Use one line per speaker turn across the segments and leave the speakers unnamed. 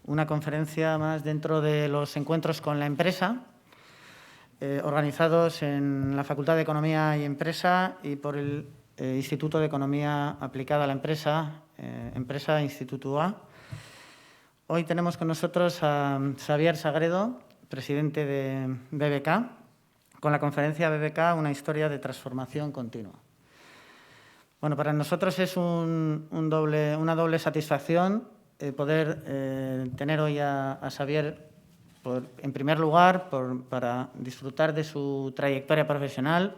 una conferencia más dentro de los encuentros con la empresa, organizados en la Facultad de Economía y Empresa y por el Instituto de Economía Aplicada a la Empresa, Empresa Instituto A. Hoy tenemos con nosotros a Xavier Sagredo, presidente de BBK, con la conferencia BBK, una historia de transformación continua. Bueno, para nosotros es una doble satisfacción poder tener hoy a Xavier, en primer lugar, para disfrutar de su trayectoria profesional,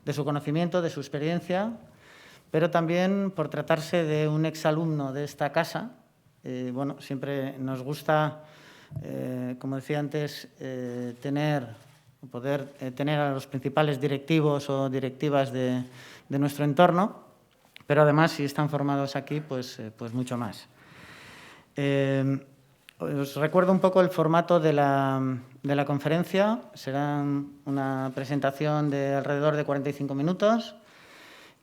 de su conocimiento, de su experiencia, pero también por tratarse de un exalumno de esta casa. Bueno, siempre nos gusta, como decía antes, poder tener a los principales directivos o directivas de nuestro entorno, pero además, si están formados aquí, pues mucho más. Os recuerdo un poco el formato de la conferencia. Será una presentación de alrededor de 45 minutos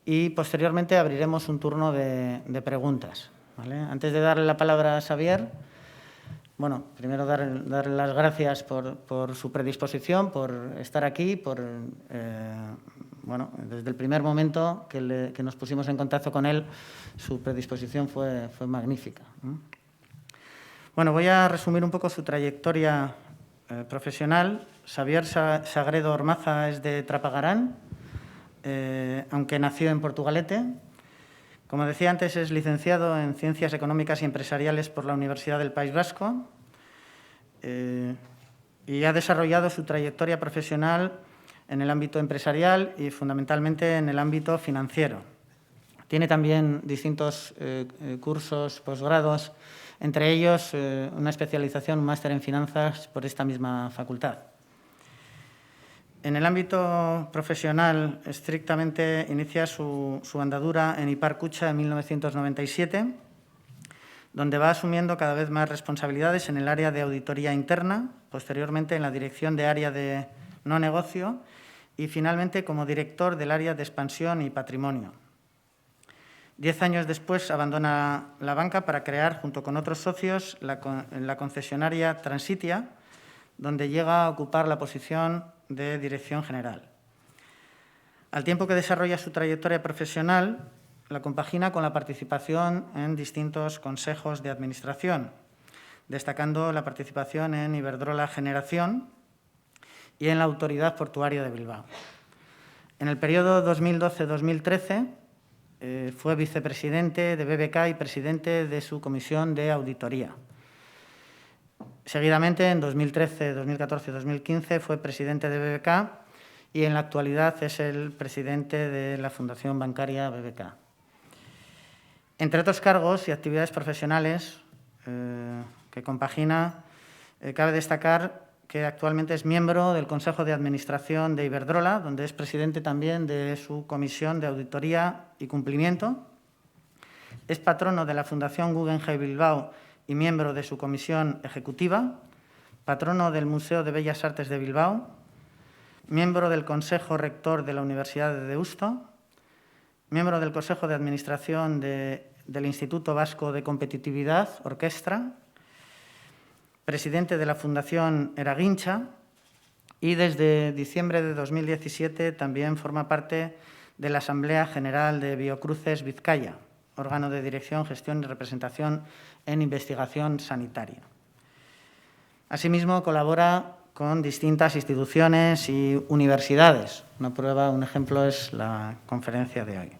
y posteriormente abriremos un turno de preguntas, ¿vale? Antes de darle la palabra a Xavier, bueno, primero darle las gracias por su predisposición, por estar aquí, bueno, desde el primer momento que nos pusimos en contacto con él, su predisposición fue magnífica. Bueno, voy a resumir un poco su trayectoria profesional. Xavier Sagredo Ormaza es de Trapagarán, aunque nació en Portugalete. Como decía antes, es licenciado en Ciencias Económicas y Empresariales por la Universidad del País Vasco y ha desarrollado su trayectoria profesional en el ámbito empresarial y fundamentalmente en el ámbito financiero. Tiene también distintos cursos, posgrados, entre ellos una especialización, un máster en finanzas por esta misma facultad. En el ámbito profesional, estrictamente, inicia su andadura en Ipar Kutxa en 1997, donde va asumiendo cada vez más responsabilidades en el área de auditoría interna, posteriormente en la dirección de área de no negocio y finalmente como director del área de expansión y patrimonio. 10 años después abandona la banca para crear, junto con otros socios, la concesionaria Transitia, donde llega a ocupar la posición de dirección general. Al tiempo que desarrolla su trayectoria profesional, la compagina con la participación en distintos consejos de administración, destacando la participación en Iberdrola Generación y en la Autoridad Portuaria de Bilbao. En el periodo 2012-2013 fue vicepresidente de BBK y presidente de su comisión de auditoría. Seguidamente, en 2013, 2014 y 2015, fue presidente de BBK y en la actualidad es el presidente de la Fundación Bancaria BBK. Entre otros cargos y actividades profesionales que compagina, cabe destacar que actualmente es miembro del Consejo de Administración de Iberdrola, donde es presidente también de su Comisión de Auditoría y Cumplimiento. Es patrono de la Fundación Guggenheim Bilbao y miembro de su comisión ejecutiva, patrono del Museo de Bellas Artes de Bilbao, miembro del Consejo Rector de la Universidad de Deusto, miembro del Consejo de Administración del Instituto Vasco de Competitividad, Orquestra, presidente de la Fundación Eragincha y desde diciembre de 2017 también forma parte de la Asamblea General de Biocruces Vizcaya, órgano de dirección, gestión y representación en investigación sanitaria. Asimismo, colabora con distintas instituciones y universidades. Un ejemplo es la conferencia de hoy.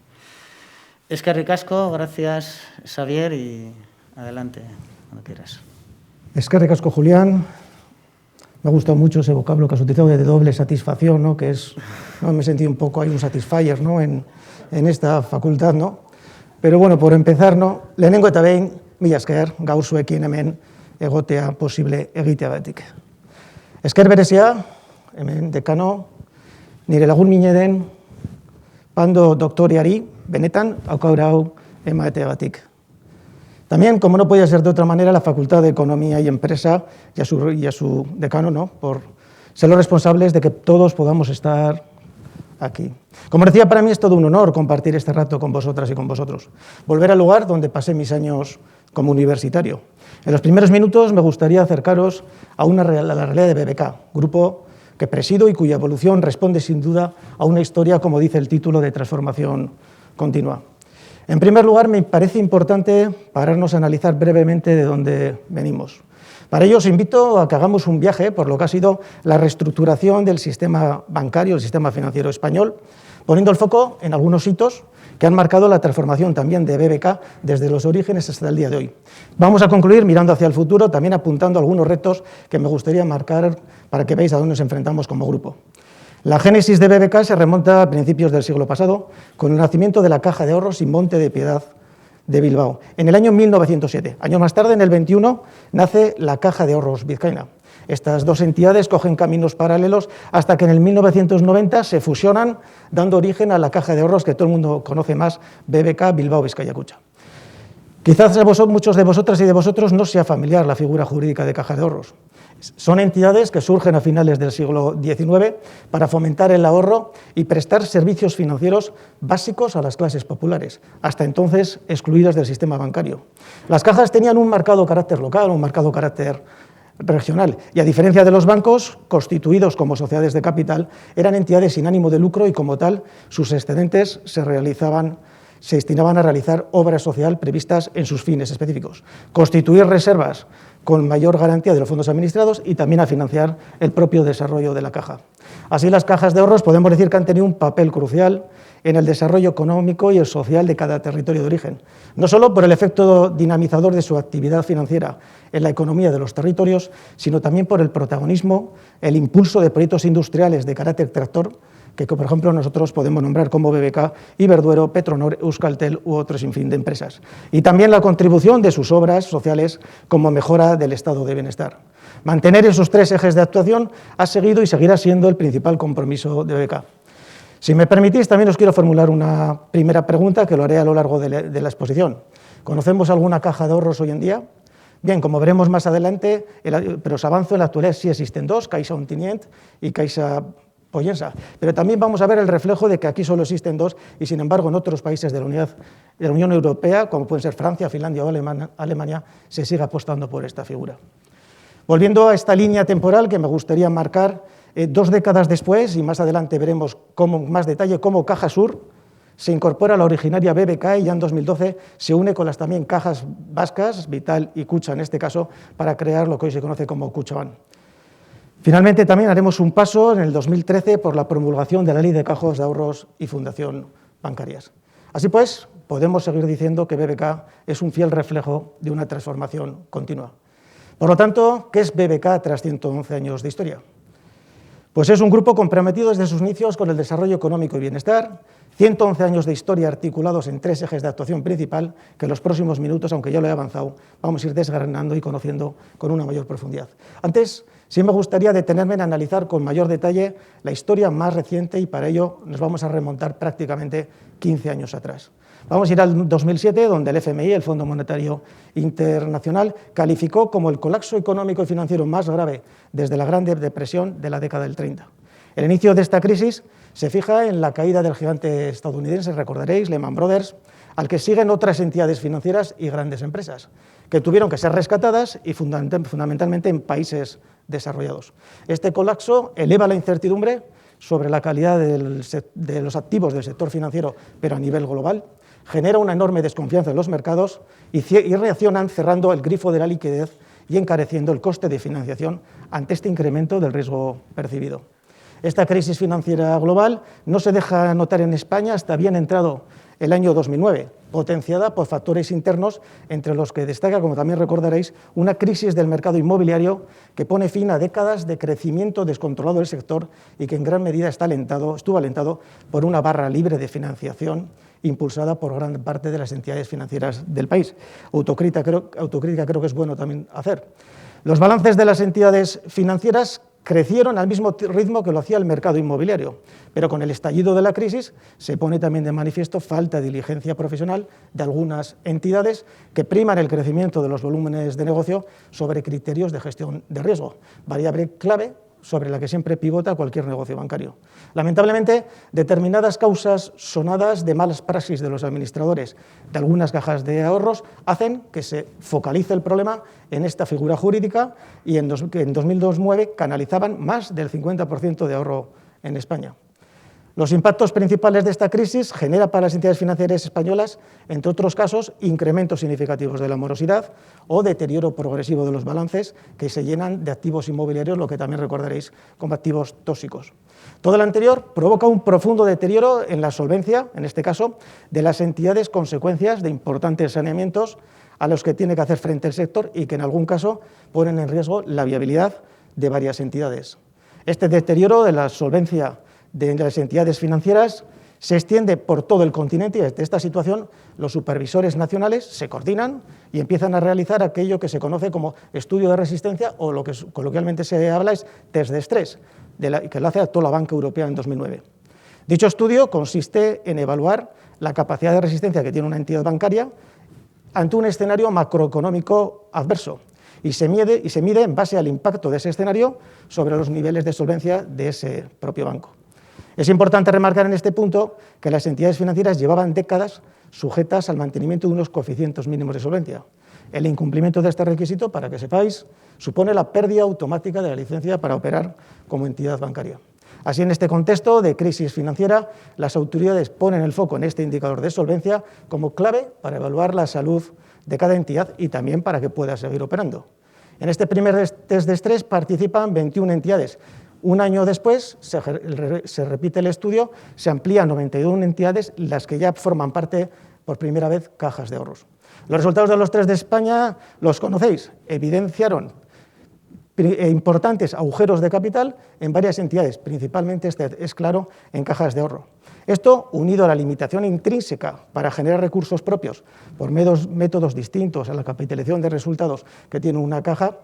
Eskerrik asko, gracias Xavier y adelante, cuando quieras.
Eskerrik asko, Julián. Me ha gustado mucho ese vocablo que has utilizado de doble satisfacción, ¿no? Que es, ¿no? Me he sentido un poco, hay un satisfier, ¿no? en esta facultad, ¿no? Pero bueno, por empezar, ¿no? Lehenengo eta behin, mila esker, gaur zuekin hemen egotea posible egiteagatik. Esker berezia, hemen dekano, nire lagun mine den Pando doktoreari, benetan, aukaura hau emateagatik. También, como no podía ser de otra manera, la Facultad de Economía y Empresa y a su decano, ¿no? Por ser los responsables de que todos podamos estar aquí. Como decía, para mí es todo un honor compartir este rato con vosotras y con vosotros. Volver al lugar donde pasé mis años como universitario. En los primeros minutos me gustaría acercaros a la realidad de BBK, grupo que presido y cuya evolución responde sin duda a una historia, como dice el título, de transformación continua. En primer lugar, me parece importante pararnos a analizar brevemente de dónde venimos. Para ello os invito a que hagamos un viaje por lo que ha sido la reestructuración del sistema bancario, el sistema financiero español, poniendo el foco en algunos hitos que han marcado la transformación también de BBK desde los orígenes hasta el día de hoy. Vamos a concluir mirando hacia el futuro, también apuntando algunos retos que me gustaría marcar para que veáis a dónde nos enfrentamos como grupo. La génesis de BBK se remonta a principios del siglo pasado, con el nacimiento de la Caja de Ahorros y Monte de Piedad de Bilbao. En el año 1907, años más tarde, en el 21, nace la Caja de Ahorros Vizcaína. Estas dos entidades cogen caminos paralelos hasta que en el 1990 se fusionan, dando origen a la Caja de Ahorros que todo el mundo conoce más, BBK Bilbao Vizcaya Kutxa. Quizás a muchos de vosotras y de vosotros no sea familiar la figura jurídica de cajas de ahorros. Son entidades que surgen a finales del siglo XIX para fomentar el ahorro y prestar servicios financieros básicos a las clases populares, hasta entonces excluidas del sistema bancario. Las cajas tenían un marcado carácter local, un marcado carácter regional, y a diferencia de los bancos, constituidos como sociedades de capital, eran entidades sin ánimo de lucro y como tal sus excedentes se destinaban a realizar obra social previstas en sus fines específicos, constituir reservas con mayor garantía de los fondos administrados y también a financiar el propio desarrollo de la caja. Así, las cajas de ahorros podemos decir que han tenido un papel crucial en el desarrollo económico y el social de cada territorio de origen, no solo por el efecto dinamizador de su actividad financiera en la economía de los territorios, sino también por el protagonismo, el impulso de proyectos industriales de carácter tractor, que por ejemplo nosotros podemos nombrar como BBK, Iberduero, Petronor, Euskaltel u otro sinfín de empresas. Y también la contribución de sus obras sociales como mejora del estado de bienestar. Mantener esos tres ejes de actuación ha seguido y seguirá siendo el principal compromiso de BBK. Si me permitís, también os quiero formular una primera pregunta que lo haré a lo largo de la exposición. ¿Conocemos alguna caja de ahorros hoy en día? Bien, como veremos más adelante, pero os avanzo, en la actualidad sí existen dos, Caixa Ontinyent y Caixa Pollensa, pero también vamos a ver el reflejo de que aquí solo existen dos y, sin embargo, en otros países de la Unión Europea, como pueden ser Francia, Finlandia o Alemania, se sigue apostando por esta figura. Volviendo a esta línea temporal que me gustaría marcar, 2 décadas después, y más adelante veremos con más detalle cómo Caja Sur se incorpora a la originaria BBK y ya en 2012 se une con las también cajas vascas, Vital y Kutxa en este caso, para crear lo que hoy se conoce como Kutxabank. Finalmente, también haremos un paso en el 2013 por la promulgación de la Ley de Cajas de Ahorros y Fundación Bancarias. Así pues, podemos seguir diciendo que BBK es un fiel reflejo de una transformación continua. Por lo tanto, ¿qué es BBK tras 111 años de historia? Pues es un grupo comprometido desde sus inicios con el desarrollo económico y bienestar, 111 años de historia articulados en 3 ejes de actuación principal que en los próximos minutos, aunque ya lo he avanzado, vamos a ir desgranando y conociendo con una mayor profundidad. Antes, sí me gustaría detenerme en analizar con mayor detalle la historia más reciente y para ello nos vamos a remontar prácticamente 15 años atrás. Vamos a ir al 2007, donde el FMI, el Fondo Monetario Internacional, calificó como el colapso económico y financiero más grave desde la Gran Depresión de la década del 30. El inicio de esta crisis se fija en la caída del gigante estadounidense, recordaréis, Lehman Brothers, al que siguen otras entidades financieras y grandes empresas, que tuvieron que ser rescatadas y fundamentalmente en países desarrollados. Este colapso eleva la incertidumbre sobre la calidad de los activos del sector financiero, pero a nivel global, genera una enorme desconfianza en los mercados y reaccionan cerrando el grifo de la liquidez y encareciendo el coste de financiación ante este incremento del riesgo percibido. Esta crisis financiera global no se deja notar en España hasta bien entrado el año 2009, potenciada por factores internos, entre los que destaca, como también recordaréis, una crisis del mercado inmobiliario que pone fin a décadas de crecimiento descontrolado del sector y que en gran medida estuvo alentado por una barra libre de financiación impulsada por gran parte de las entidades financieras del país. Autocrítica creo que es bueno también hacer. Los balances de las entidades financieras crecieron al mismo ritmo que lo hacía el mercado inmobiliario, pero con el estallido de la crisis se pone también de manifiesto falta de diligencia profesional de algunas entidades que priman el crecimiento de los volúmenes de negocio sobre criterios de gestión de riesgo, variable clave sobre la que siempre pivota cualquier negocio bancario. Lamentablemente, determinadas causas sonadas de malas praxis de los administradores de algunas cajas de ahorros hacen que se focalice el problema en esta figura jurídica y que en 2009 canalizaban más del 50% de ahorro en España. Los impactos principales de esta crisis generan para las entidades financieras españolas, entre otros casos, incrementos significativos de la morosidad o deterioro progresivo de los balances que se llenan de activos inmobiliarios, lo que también recordaréis como activos tóxicos. Todo lo anterior provoca un profundo deterioro en la solvencia, en este caso, de las entidades, consecuencias de importantes saneamientos a los que tiene que hacer frente el sector y que en algún caso ponen en riesgo la viabilidad de varias entidades. Este deterioro de la solvencia de las entidades financieras se extiende por todo el continente y desde esta situación los supervisores nacionales se coordinan y empiezan a realizar aquello que se conoce como estudio de resistencia o lo que coloquialmente se habla es test de estrés, que lo hace toda la banca europea en 2009. Dicho estudio consiste en evaluar la capacidad de resistencia que tiene una entidad bancaria ante un escenario macroeconómico adverso y se mide en base al impacto de ese escenario sobre los niveles de solvencia de ese propio banco. Es importante remarcar en este punto que las entidades financieras llevaban décadas sujetas al mantenimiento de unos coeficientes mínimos de solvencia. El incumplimiento de este requisito, para que sepáis, supone la pérdida automática de la licencia para operar como entidad bancaria. Así, en este contexto de crisis financiera, las autoridades ponen el foco en este indicador de solvencia como clave para evaluar la salud de cada entidad y también para que pueda seguir operando. En este primer test de estrés participan 21 entidades. Un año después se repite el estudio, se amplía a 91 entidades, las que ya forman parte por primera vez cajas de ahorros. Los resultados de los test de España los conocéis, evidenciaron importantes agujeros de capital en varias entidades, principalmente, es claro, en cajas de ahorro. Esto, unido a la limitación intrínseca para generar recursos propios por métodos distintos a la capitalización de resultados que tiene una caja,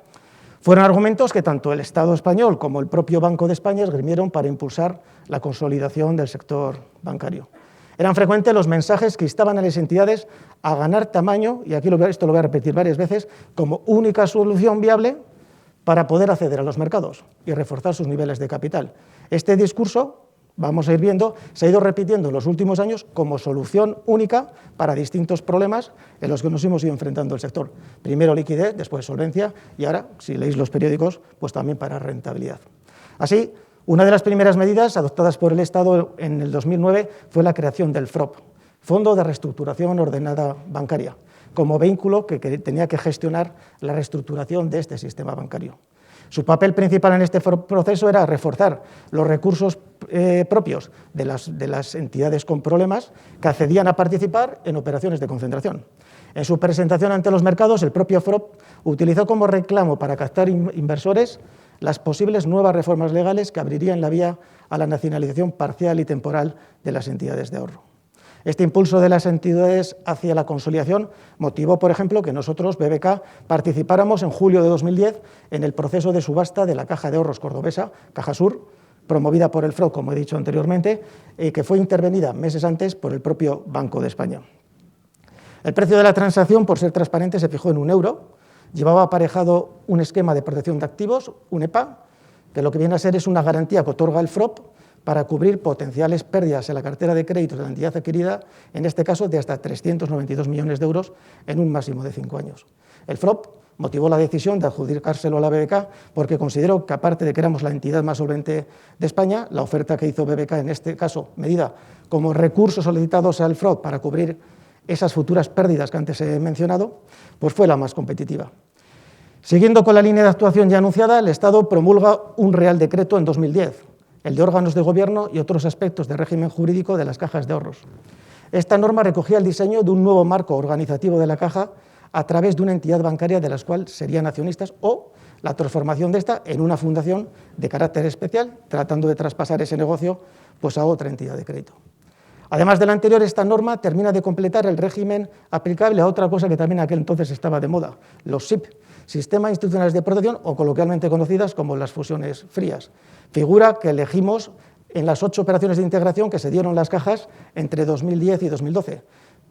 fueron argumentos que tanto el Estado español como el propio Banco de España esgrimieron para impulsar la consolidación del sector bancario. Eran frecuentes los mensajes que instaban a las entidades a ganar tamaño, y aquí esto lo voy a repetir varias veces, como única solución viable para poder acceder a los mercados y reforzar sus niveles de capital. Este discurso, vamos a ir viendo, se ha ido repitiendo en los últimos años como solución única para distintos problemas en los que nos hemos ido enfrentando el sector. Primero liquidez, después solvencia y ahora, si leéis los periódicos, pues también para rentabilidad. Así, una de las primeras medidas adoptadas por el Estado en el 2009 fue la creación del FROP, Fondo de Reestructuración Ordenada Bancaria, como vehículo que tenía que gestionar la reestructuración de este sistema bancario. Su papel principal en este proceso era reforzar los recursos propios de las entidades con problemas que accedían a participar en operaciones de concentración. En su presentación ante los mercados, el propio FROP utilizó como reclamo para captar inversores las posibles nuevas reformas legales que abrirían la vía a la nacionalización parcial y temporal de las entidades de ahorro. Este impulso de las entidades hacia la consolidación motivó, por ejemplo, que nosotros, BBK, participáramos en julio de 2010 en el proceso de subasta de la Caja de Ahorros cordobesa, Cajasur, promovida por el FROP, como he dicho anteriormente, que fue intervenida meses antes por el propio Banco de España. El precio de la transacción, por ser transparente, se fijó en €1, llevaba aparejado un esquema de protección de activos, un EPA, que lo que viene a ser es una garantía que otorga el FROP para cubrir potenciales pérdidas en la cartera de créditos de la entidad adquirida, en este caso de hasta 392 millones de euros en un máximo de 5 años. El FROP motivó la decisión de adjudicárselo a la BBK porque consideró que, aparte de que éramos la entidad más solvente de España, la oferta que hizo BBK, en este caso medida como recursos solicitados al FROP para cubrir esas futuras pérdidas que antes he mencionado, pues fue la más competitiva. Siguiendo con la línea de actuación ya anunciada, el Estado promulga un Real Decreto en 2010, el de órganos de gobierno y otros aspectos del régimen jurídico de las cajas de ahorros. Esta norma recogía el diseño de un nuevo marco organizativo de la caja a través de una entidad bancaria de las cuales serían accionistas o la transformación de esta en una fundación de carácter especial, tratando de traspasar ese negocio pues, a otra entidad de crédito. Además de la anterior, esta norma termina de completar el régimen aplicable a otra cosa que también en aquel entonces estaba de moda, los SIP, Sistemas Institucionales de Protección, o coloquialmente conocidas como las fusiones frías, figura que elegimos en las 8 operaciones de integración que se dieron las cajas entre 2010 y 2012.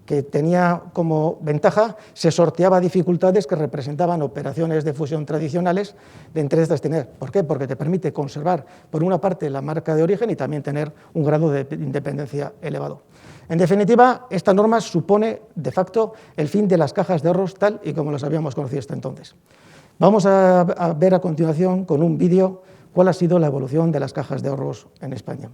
que tenía como ventaja, se sorteaba dificultades que representaban operaciones de fusión tradicionales, de entre estas tener. ¿Por qué? Porque te permite conservar, por una parte, la marca de origen y también tener un grado de independencia elevado. En definitiva, esta norma supone, de facto, el fin de las cajas de ahorros tal y como las habíamos conocido hasta entonces. Vamos a ver a continuación, con un vídeo, cuál ha sido la evolución de las cajas de ahorros en España.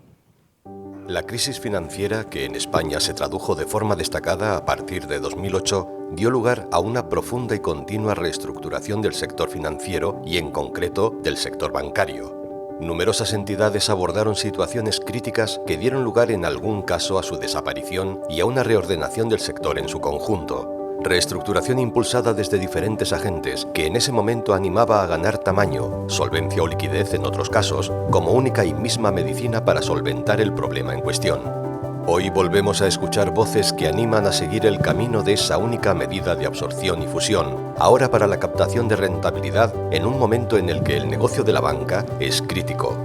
La crisis financiera, que en España se tradujo de forma destacada a partir de 2008, dio lugar a una profunda y continua reestructuración del sector financiero y, en concreto, del sector bancario. Numerosas entidades abordaron situaciones críticas que dieron lugar en algún caso a su desaparición y a una reordenación del sector en su conjunto. Reestructuración impulsada desde diferentes agentes que en ese momento animaba a ganar tamaño, solvencia o liquidez en otros casos, como única y misma medicina para solventar el problema en cuestión. Hoy volvemos a escuchar voces que animan a seguir el camino de esa única medida de absorción y fusión, ahora para la captación de rentabilidad en un momento en el que el negocio de la banca es crítico.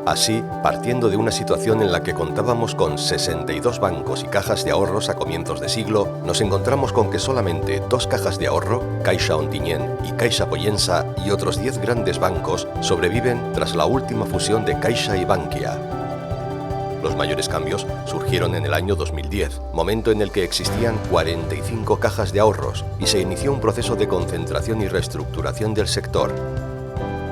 Así, partiendo de una situación en la que contábamos con 62 bancos y cajas de ahorros a comienzos de siglo, nos encontramos con que solamente 2 cajas de ahorro, Caixa Ontinyent y Caixa Pollensa, y otros 10 grandes bancos sobreviven tras la última fusión de Caixa y Bankia. Los mayores cambios surgieron en el año 2010, momento en el que existían 45 cajas de ahorros y se inició un proceso de concentración y reestructuración del sector.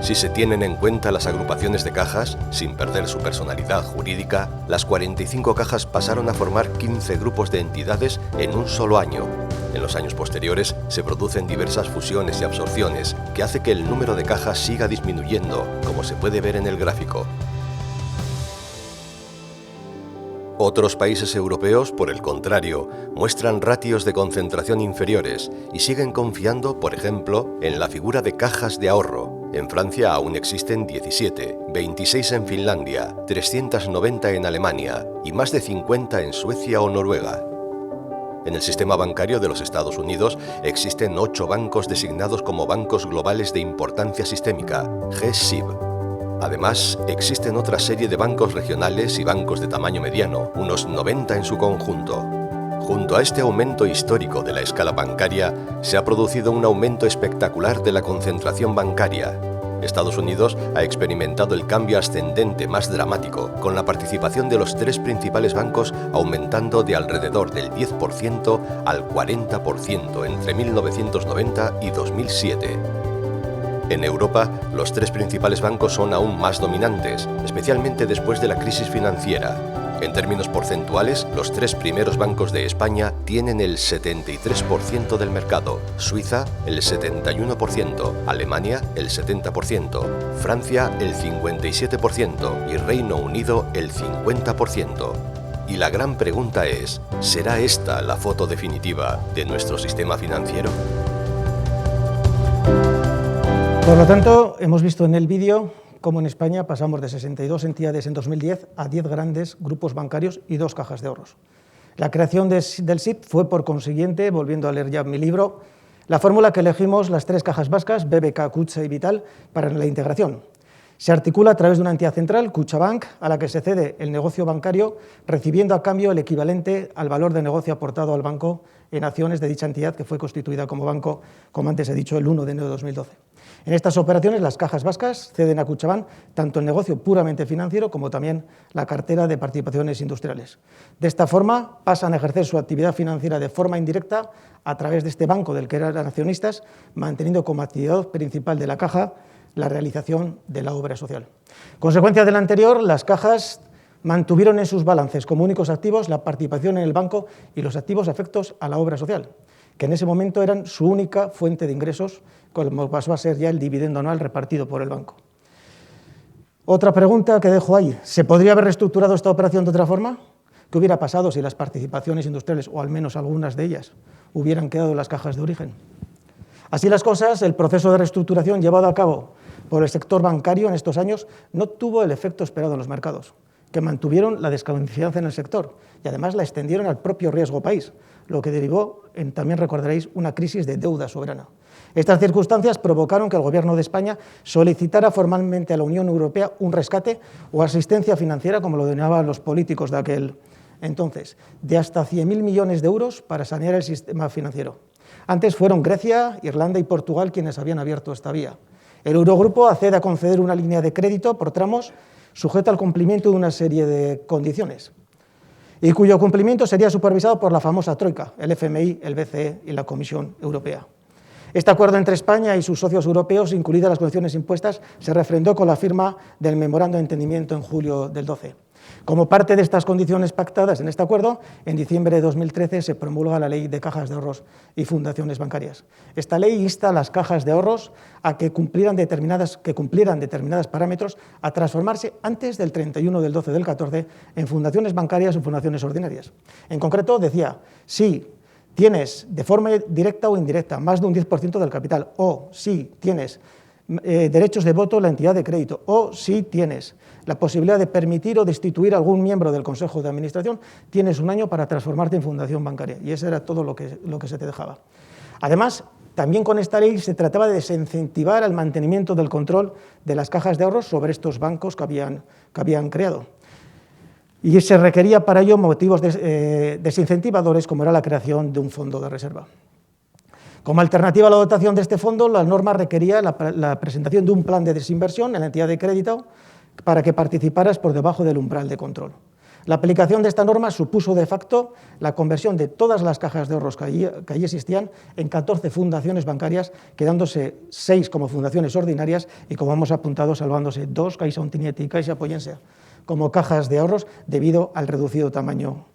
Si se tienen en cuenta las agrupaciones de cajas, sin perder su personalidad jurídica, las 45 cajas pasaron a formar 15 grupos de entidades en un solo año. En los años posteriores se producen diversas fusiones y absorciones, que hace que el número de cajas siga disminuyendo, como se puede ver en el gráfico. Otros países europeos, por el contrario, muestran ratios de concentración inferiores y siguen confiando, por ejemplo, en la figura de cajas de ahorro. En Francia aún existen 17, 26 en Finlandia, 390 en Alemania y más de 50 en Suecia o Noruega. En el sistema bancario de los Estados Unidos existen 8 bancos designados como bancos globales de importancia sistémica, G-SIB. Además, existen otra serie de bancos regionales y bancos de tamaño mediano, unos 90 en su conjunto. Junto a este aumento histórico de la escala bancaria, se ha producido un aumento espectacular de la concentración bancaria. Estados Unidos ha experimentado el cambio ascendente más dramático, con la participación de los 3 principales bancos aumentando de alrededor del 10% al 40% entre 1990 y 2007. En Europa, los 3 principales bancos son aún más dominantes, especialmente después de la crisis financiera. En términos porcentuales, los 3 primeros bancos de España tienen el 73% del mercado, Suiza el 71%, Alemania el 70%, Francia el 57% y Reino Unido el 50%. Y la gran pregunta es, ¿será esta la foto definitiva de nuestro sistema financiero?
Por lo tanto, hemos visto en el vídeo cómo en España pasamos de 62 entidades en 2010 a 10 grandes grupos bancarios y 2 cajas de ahorros. La creación del SIB fue, por consiguiente, volviendo a leer ya mi libro, la fórmula que elegimos las 3 cajas vascas, BBK, Kutxa y Vital, para la integración. Se articula a través de una entidad central, Kutxabank, a la que se cede el negocio bancario, recibiendo a cambio el equivalente al valor de negocio aportado al banco en acciones de dicha entidad, que fue constituida como banco, como antes he dicho, el 1 de enero de 2012. En estas operaciones, las cajas vascas ceden a Kutxabank tanto el negocio puramente financiero como también la cartera de participaciones industriales. De esta forma, pasan a ejercer su actividad financiera de forma indirecta a través de este banco del que eran accionistas, manteniendo como actividad principal de la caja la realización de la obra social. Consecuencia de lo anterior, las cajas mantuvieron en sus balances como únicos activos la participación en el banco y los activos afectos a la obra social, que en ese momento eran su única fuente de ingresos, como pasó a ser ya el dividendo anual repartido por el banco. Otra pregunta que dejo ahí, ¿se podría haber reestructurado esta operación de otra forma? ¿Qué hubiera pasado si las participaciones industriales, o al menos algunas de ellas, hubieran quedado en las cajas de origen? Así las cosas, el proceso de reestructuración llevado a cabo por el sector bancario en estos años no tuvo el efecto esperado en los mercados, que mantuvieron la desconfianza en el sector y además la extendieron al propio riesgo país, lo que derivó en, también recordaréis, una crisis de deuda soberana. Estas circunstancias provocaron que el Gobierno de España solicitara formalmente a la Unión Europea un rescate o asistencia financiera, como lo denominaban los políticos de aquel entonces de hasta 100.000 millones de euros para sanear el sistema financiero. Antes fueron Grecia, Irlanda y Portugal quienes habían abierto esta vía. El Eurogrupo accede a conceder una línea de crédito por tramos sujeta al cumplimiento de una serie de condiciones y cuyo cumplimiento sería supervisado por la famosa Troika, el FMI, el BCE y la Comisión Europea. Este acuerdo entre España y sus socios europeos, incluidas las condiciones impuestas, se refrendó con la firma del Memorando de Entendimiento en julio del 12. Como parte de estas condiciones pactadas en este acuerdo, en diciembre de 2013 se promulga la Ley de Cajas de Ahorros y Fundaciones Bancarias. Esta ley insta a las cajas de ahorros a que cumplieran determinados parámetros a transformarse antes del 31 del 12 del 14 en fundaciones bancarias o fundaciones ordinarias. En concreto, decía, si tienes de forma directa o indirecta más de un 10% del capital, o si tienes derechos de voto en la entidad de crédito, o si tienes la posibilidad de permitir o destituir a algún miembro del Consejo de Administración, tienes un año para transformarte en fundación bancaria. Y eso era todo lo que se te dejaba. Además, también con esta ley se trataba de desincentivar el mantenimiento del control de las cajas de ahorros sobre estos bancos que habían creado. Y se requería para ello motivos desincentivadores, como era la creación de un fondo de reserva. Como alternativa a la dotación de este fondo, la norma requería la presentación de un plan de desinversión en la entidad de crédito para que participaras por debajo del umbral de control. La aplicación de esta norma supuso de facto la conversión de todas las cajas de ahorros que allí existían en 14 fundaciones bancarias, quedándose 6 como fundaciones ordinarias y, como hemos apuntado, salvándose 2, Caixa Ontinyent y Caixa Pollensa, como cajas de ahorros debido al reducido tamaño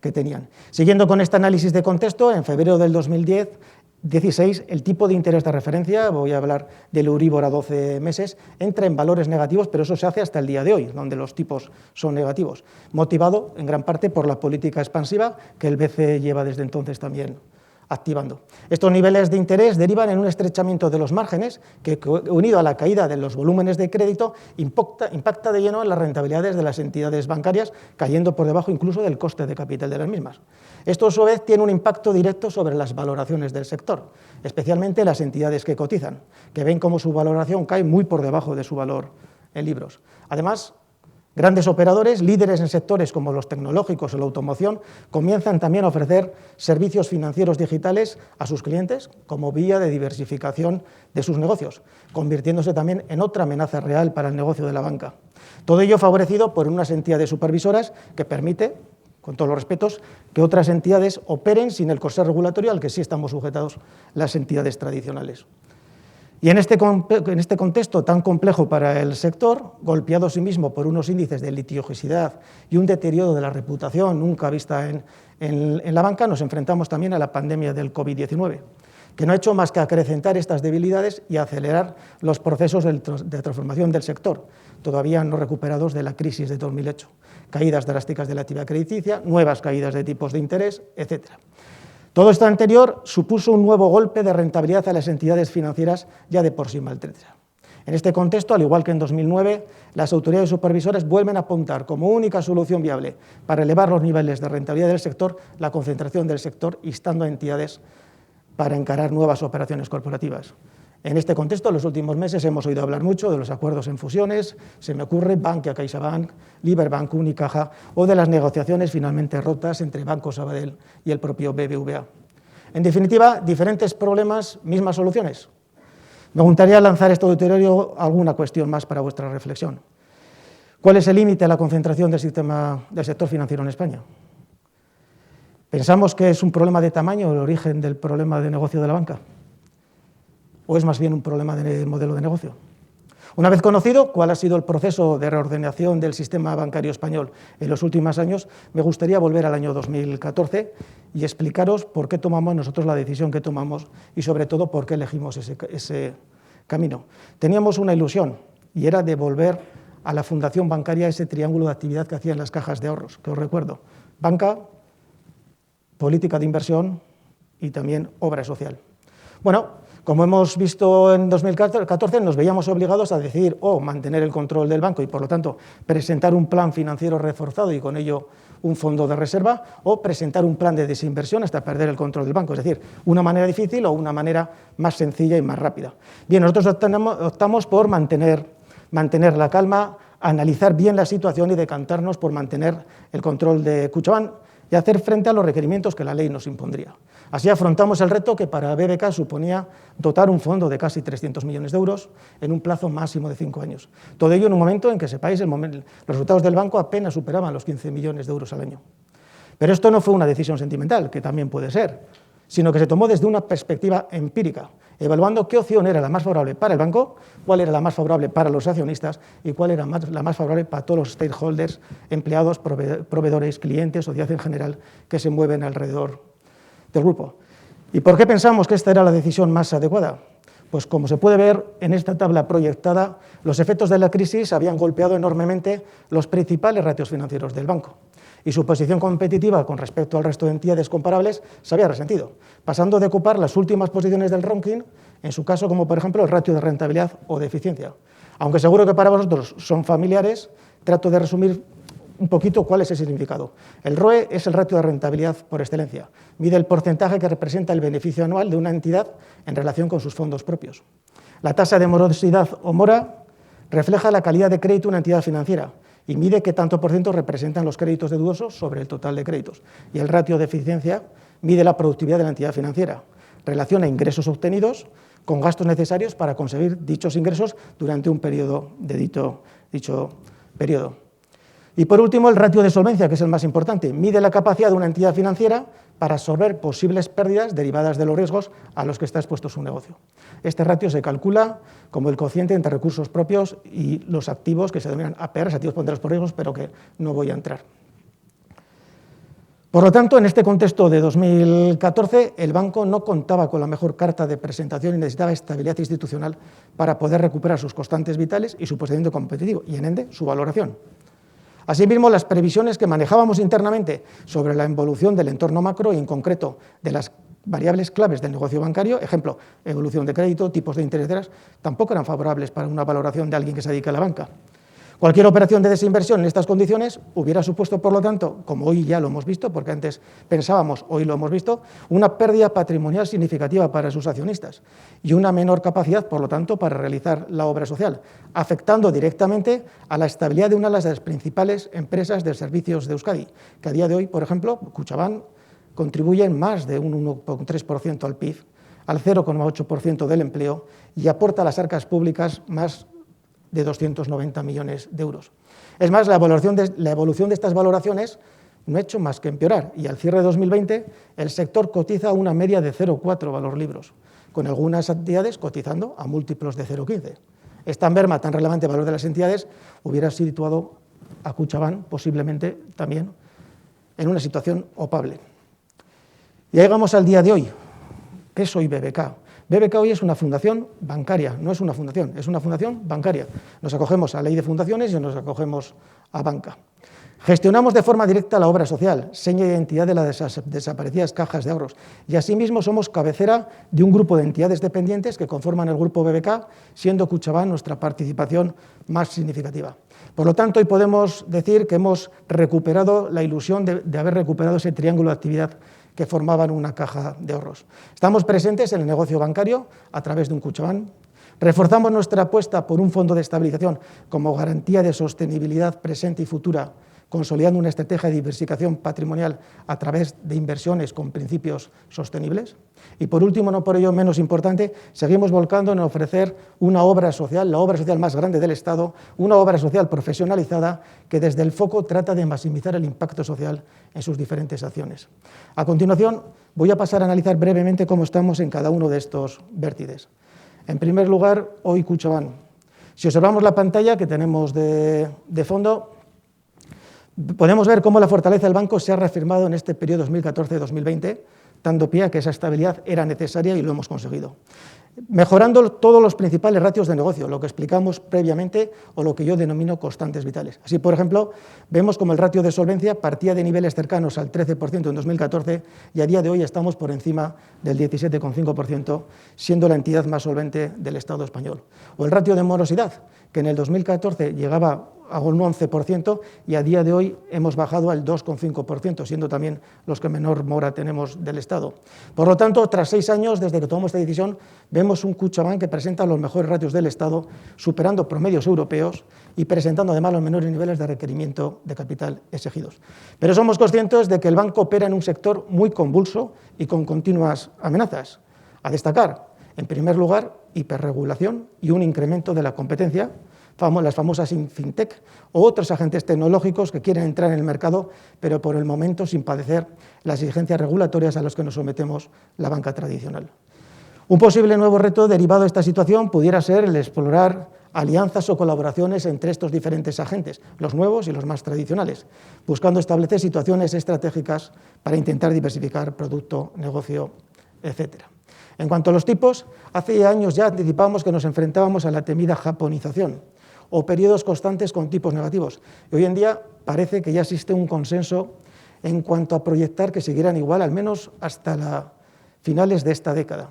que tenían. Siguiendo con este análisis de contexto, en febrero del 2016, el tipo de interés de referencia, voy a hablar del Euribor a 12 meses, entra en valores negativos, pero eso se hace hasta el día de hoy, donde los tipos son negativos, motivado en gran parte por la política expansiva que el BCE lleva desde entonces también activando. Estos niveles de interés derivan en un estrechamiento de los márgenes que, unido a la caída de los volúmenes de crédito, impacta de lleno en las rentabilidades de las entidades bancarias, cayendo por debajo incluso del coste de capital de las mismas. Esto, a su vez, tiene un impacto directo sobre las valoraciones del sector, especialmente las entidades que cotizan, que ven cómo su valoración cae muy por debajo de su valor en libros. Además, grandes operadores, líderes en sectores como los tecnológicos o la automoción, comienzan también a ofrecer servicios financieros digitales a sus clientes como vía de diversificación de sus negocios, convirtiéndose también en otra amenaza real para el negocio de la banca. Todo ello favorecido por unas entidades supervisoras que permite, con todos los respetos, que otras entidades operen sin el corsé regulatorio al que sí estamos sujetados las entidades tradicionales. Y en este contexto tan complejo para el sector, golpeado asimismo por unos índices de litigiosidad y un deterioro de la reputación nunca vista en la banca, nos enfrentamos también a la pandemia del COVID-19, que no ha hecho más que acrecentar estas debilidades y acelerar los procesos de transformación del sector, todavía no recuperados de la crisis de 2008. Caídas drásticas de la actividad crediticia, nuevas caídas de tipos de interés, etc. Todo esto anterior supuso un nuevo golpe de rentabilidad a las entidades financieras ya de por sí maltrechas. En este contexto, al igual que en 2009, las autoridades supervisoras vuelven a apuntar como única solución viable para elevar los niveles de rentabilidad del sector la concentración del sector, instando a entidades para encarar nuevas operaciones corporativas. En este contexto, en los últimos meses hemos oído hablar mucho de los acuerdos en fusiones, se me ocurre Bankia, CaixaBank, Liberbank, Unicaja, o de las negociaciones finalmente rotas entre Banco Sabadell y el propio BBVA. En definitiva, diferentes problemas, mismas soluciones. Me gustaría lanzar este auditorio alguna cuestión más para vuestra reflexión. ¿Cuál es el límite a la concentración del sector financiero en España? ¿Pensamos que es un problema de tamaño el origen del problema de negocio de la banca? ¿O es más bien un problema de modelo de negocio? Una vez conocido cuál ha sido el proceso de reordenación del sistema bancario español en los últimos años, me gustaría volver al año 2014 y explicaros por qué tomamos nosotros la decisión que tomamos y, sobre todo, por qué elegimos ese camino. Teníamos una ilusión y era devolver a la fundación bancaria ese triángulo de actividad que hacían las cajas de ahorros, que os recuerdo: banca, política de inversión y también obra social. Bueno, como hemos visto en 2014, nos veíamos obligados a decidir o mantener el control del banco y, por lo tanto, presentar un plan financiero reforzado y con ello un fondo de reserva, o presentar un plan de desinversión hasta perder el control del banco, es decir, una manera difícil o una manera más sencilla y más rápida. Bien, nosotros optamos por mantener la calma, analizar bien la situación y decantarnos por mantener el control de Kutxabank y hacer frente a los requerimientos que la ley nos impondría. Así afrontamos el reto que para BBK suponía dotar un fondo de casi 300 millones de euros en un plazo máximo de 5 años. Todo ello en un momento en que, sepáis, los resultados del banco apenas superaban los 15 millones de euros al año. Pero esto no fue una decisión sentimental, que también puede ser, sino que se tomó desde una perspectiva empírica, evaluando qué opción era la más favorable para el banco, cuál era la más favorable para los accionistas y cuál era la más favorable para todos los stakeholders, empleados, proveedores, clientes, sociedad en general, que se mueven alrededor del grupo. ¿Y por qué pensamos que esta era la decisión más adecuada? Pues como se puede ver en esta tabla proyectada, los efectos de la crisis habían golpeado enormemente los principales ratios financieros del banco, y su posición competitiva con respecto al resto de entidades comparables se había resentido, pasando de ocupar las últimas posiciones del ranking, en su caso como por ejemplo el ratio de rentabilidad o de eficiencia. Aunque seguro que para vosotros son familiares, trato de resumir un poquito cuál es el significado. El ROE es el ratio de rentabilidad por excelencia, mide el porcentaje que representa el beneficio anual de una entidad en relación con sus fondos propios. La tasa de morosidad o mora refleja la calidad de crédito de una entidad financiera, y mide qué tanto por ciento representan los créditos de dudosos sobre el total de créditos. Y el ratio de eficiencia mide la productividad de la entidad financiera, relaciona ingresos obtenidos con gastos necesarios para conseguir dichos ingresos durante un periodo de dicho periodo. Y por último, el ratio de solvencia, que es el más importante, mide la capacidad de una entidad financiera para absorber posibles pérdidas derivadas de los riesgos a los que está expuesto su negocio. Este ratio se calcula como el cociente entre recursos propios y los activos que se denominan APRs, activos ponderados por riesgos, pero que no voy a entrar. Por lo tanto, en este contexto de 2014, el banco no contaba con la mejor carta de presentación y necesitaba estabilidad institucional para poder recuperar sus constantes vitales y su posicionamiento competitivo, y en ende su valoración. Asimismo, las previsiones que manejábamos internamente sobre la evolución del entorno macro y, en concreto, de las variables claves del negocio bancario, ejemplo, evolución de crédito, tipos de interés, tampoco eran favorables para una valoración de alguien que se dedica a la banca. Cualquier operación de desinversión en estas condiciones hubiera supuesto, por lo tanto, como hoy ya lo hemos visto, porque antes pensábamos, hoy lo hemos visto, una pérdida patrimonial significativa para sus accionistas y una menor capacidad, por lo tanto, para realizar la obra social, afectando directamente a la estabilidad de una de las principales empresas de servicios de Euskadi, que a día de hoy, por ejemplo, Kutxabank, contribuyen más de un 1,3% al PIB, al 0,8% del empleo y aporta a las arcas públicas más de 290 millones de euros. Es más, la evolución de estas valoraciones no ha hecho más que empeorar, y al cierre de 2020 el sector cotiza una media de 0,4 valor libros, con algunas entidades cotizando a múltiplos de 0,15. Esta merma tan relevante valor de las entidades hubiera situado a Kutxabank posiblemente también en una situación opable. Y llegamos al día de hoy. ¿Qué es hoy BBK? BBK hoy es una fundación bancaria, no es una fundación, es una fundación bancaria. Nos acogemos a la ley de fundaciones y nos acogemos a banca. Gestionamos de forma directa la obra social, seña de identidad de las desaparecidas cajas de ahorros, y asimismo somos cabecera de un grupo de entidades dependientes que conforman el grupo BBK, siendo Kutxabank nuestra participación más significativa. Por lo tanto, hoy podemos decir que hemos recuperado la ilusión de haber recuperado ese triángulo de actividad que formaban una caja de ahorros. Estamos presentes en el negocio bancario a través de un Kutxabank. Reforzamos nuestra apuesta por un fondo de estabilización como garantía de sostenibilidad presente y futura, consolidando una estrategia de diversificación patrimonial a través de inversiones con principios sostenibles. Y por último, no por ello menos importante, seguimos volcando en ofrecer una obra social, la obra social más grande del Estado, una obra social profesionalizada que desde el foco trata de maximizar el impacto social en sus diferentes acciones. A continuación, voy a pasar a analizar brevemente cómo estamos en cada uno de estos vértices. En primer lugar, hoy Kutxabank. Si observamos la pantalla que tenemos de fondo, podemos ver cómo la fortaleza del banco se ha reafirmado en este periodo 2014-2020, dando pie a que esa estabilidad era necesaria y lo hemos conseguido. Mejorando todos los principales ratios de negocio, lo que explicamos previamente o lo que yo denomino constantes vitales. Así, por ejemplo, vemos como el ratio de solvencia partía de niveles cercanos al 13% en 2014 y a día de hoy estamos por encima del 17,5%, siendo la entidad más solvente del Estado español. O el ratio de morosidad, que en el 2014 llegaba a un 11% y a día de hoy hemos bajado al 2,5%, siendo también los que menor mora tenemos del Estado. Por lo tanto, tras 6 años desde que tomamos esta decisión, vemos vemos un Kutxabank que presenta los mejores ratios del Estado, superando promedios europeos y presentando además los menores niveles de requerimiento de capital exigidos. Pero somos conscientes de que el banco opera en un sector muy convulso y con continuas amenazas. A destacar, en primer lugar, hiperregulación y un incremento de la competencia, las famosas fintech o otros agentes tecnológicos que quieren entrar en el mercado, pero por el momento sin padecer las exigencias regulatorias a las que nos sometemos la banca tradicional. Un posible nuevo reto derivado de esta situación pudiera ser el explorar alianzas o colaboraciones entre estos diferentes agentes, los nuevos y los más tradicionales, buscando establecer situaciones estratégicas para intentar diversificar producto, negocio, etc. En cuanto a los tipos, hace años ya anticipábamos que nos enfrentábamos a la temida japonización o periodos constantes con tipos negativos. Y hoy en día parece que ya existe un consenso en cuanto a proyectar que seguirán igual, al menos hasta finales de esta década.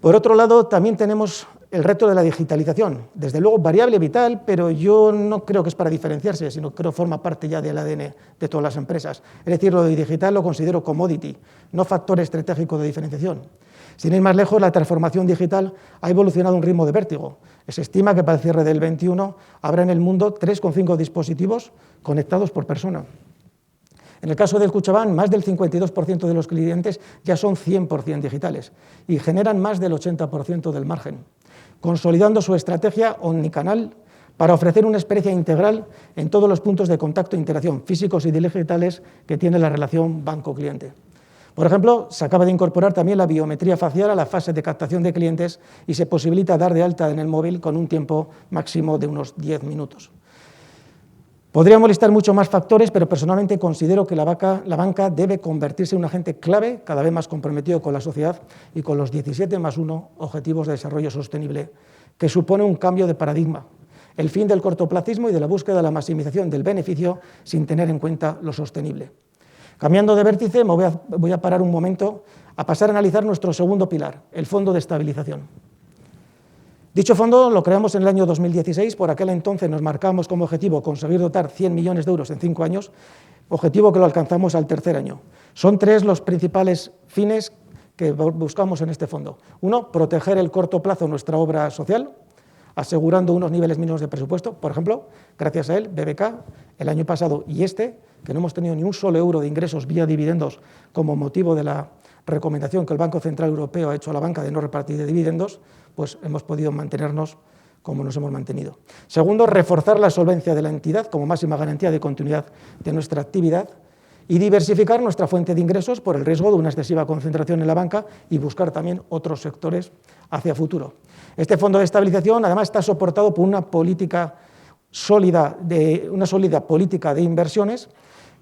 Por otro lado, también tenemos el reto de la digitalización. Desde luego, variable vital, pero yo no creo que es para diferenciarse, sino que creo que forma parte ya del ADN de todas las empresas. Es decir, lo de digital lo considero commodity, no factor estratégico de diferenciación. Sin ir más lejos, la transformación digital ha evolucionado a un ritmo de vértigo. Se estima que para el cierre del 21 habrá en el mundo 3,5 dispositivos conectados por persona. En el caso del Kutxabank, más del 52% de los clientes ya son 100% digitales y generan más del 80% del margen, consolidando su estrategia omnicanal para ofrecer una experiencia integral en todos los puntos de contacto e interacción físicos y digitales que tiene la relación banco-cliente. Por ejemplo, se acaba de incorporar también la biometría facial a la fase de captación de clientes y se posibilita dar de alta en el móvil con un tiempo máximo de unos 10 minutos. Podríamos listar muchos más factores, pero personalmente considero que la banca debe convertirse en un agente clave, cada vez más comprometido con la sociedad y con los 17+1 Objetivos de Desarrollo Sostenible, que supone un cambio de paradigma, el fin del cortoplacismo y de la búsqueda de la maximización del beneficio sin tener en cuenta lo sostenible. Cambiando de vértice, me voy a parar un momento a pasar a analizar nuestro segundo pilar, el Fondo de Estabilización. Dicho fondo lo creamos en el año 2016, por aquel entonces nos marcamos como objetivo conseguir dotar 100 millones de euros en 5 años, objetivo que lo alcanzamos al tercer año. Son 3 los principales fines que buscamos en este fondo. Uno, proteger el corto plazo nuestra obra social, asegurando unos niveles mínimos de presupuesto. Por ejemplo, gracias a él, BBK, el año pasado y que no hemos tenido ni un solo euro de ingresos vía dividendos como motivo de la recomendación que el Banco Central Europeo ha hecho a la banca de no repartir de dividendos, pues hemos podido mantenernos como nos hemos mantenido. Segundo, reforzar la solvencia de la entidad como máxima garantía de continuidad de nuestra actividad y diversificar nuestra fuente de ingresos por el riesgo de una excesiva concentración en la banca y buscar también otros sectores hacia futuro. Este fondo de estabilización además está soportado por una sólida política de inversiones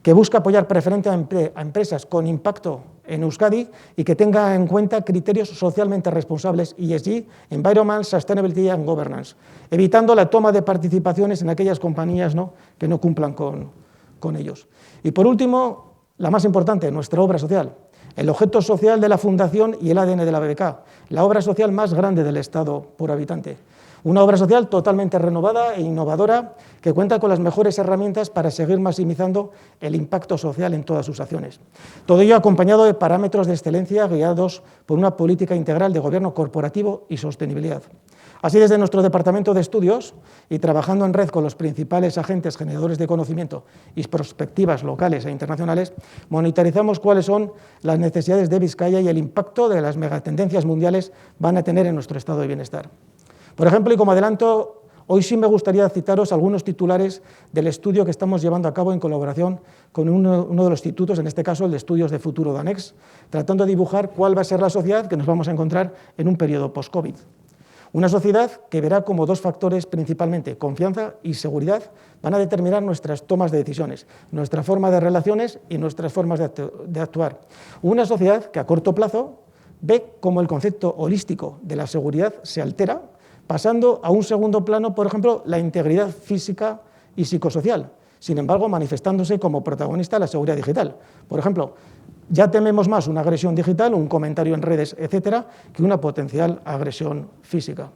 que busca apoyar preferentemente a empresas con impacto en Euskadi y que tenga en cuenta criterios socialmente responsables, ESG, Environment, Sustainability and Governance, evitando la toma de participaciones en aquellas compañías que no cumplan con ellos. Y por último, la más importante, nuestra obra social, el objeto social de la Fundación y el ADN de la BBK, la obra social más grande del Estado por habitante. Una obra social totalmente renovada e innovadora que cuenta con las mejores herramientas para seguir maximizando el impacto social en todas sus acciones. Todo ello acompañado de parámetros de excelencia guiados por una política integral de gobierno corporativo y sostenibilidad. Así, desde nuestro departamento de estudios y trabajando en red con los principales agentes generadores de conocimiento y perspectivas locales e internacionales, monitorizamos cuáles son las necesidades de Vizcaya y el impacto de las megatendencias mundiales van a tener en nuestro estado de bienestar. Por ejemplo, y como adelanto, hoy sí me gustaría citaros algunos titulares del estudio que estamos llevando a cabo en colaboración con uno de los institutos, en este caso el de Estudios de Futuro de ANEX, tratando de dibujar cuál va a ser la sociedad que nos vamos a encontrar en un periodo post-COVID. Una sociedad que verá como 2 factores principalmente, confianza y seguridad, van a determinar nuestras tomas de decisiones, nuestra forma de relaciones y nuestras formas de actuar. Una sociedad que a corto plazo ve cómo el concepto holístico de la seguridad se altera, pasando a un segundo plano, por ejemplo, la integridad física y psicosocial, sin embargo, manifestándose como protagonista la seguridad digital. Por ejemplo, ya tememos más una agresión digital, un comentario en redes, etcétera, que una potencial agresión física.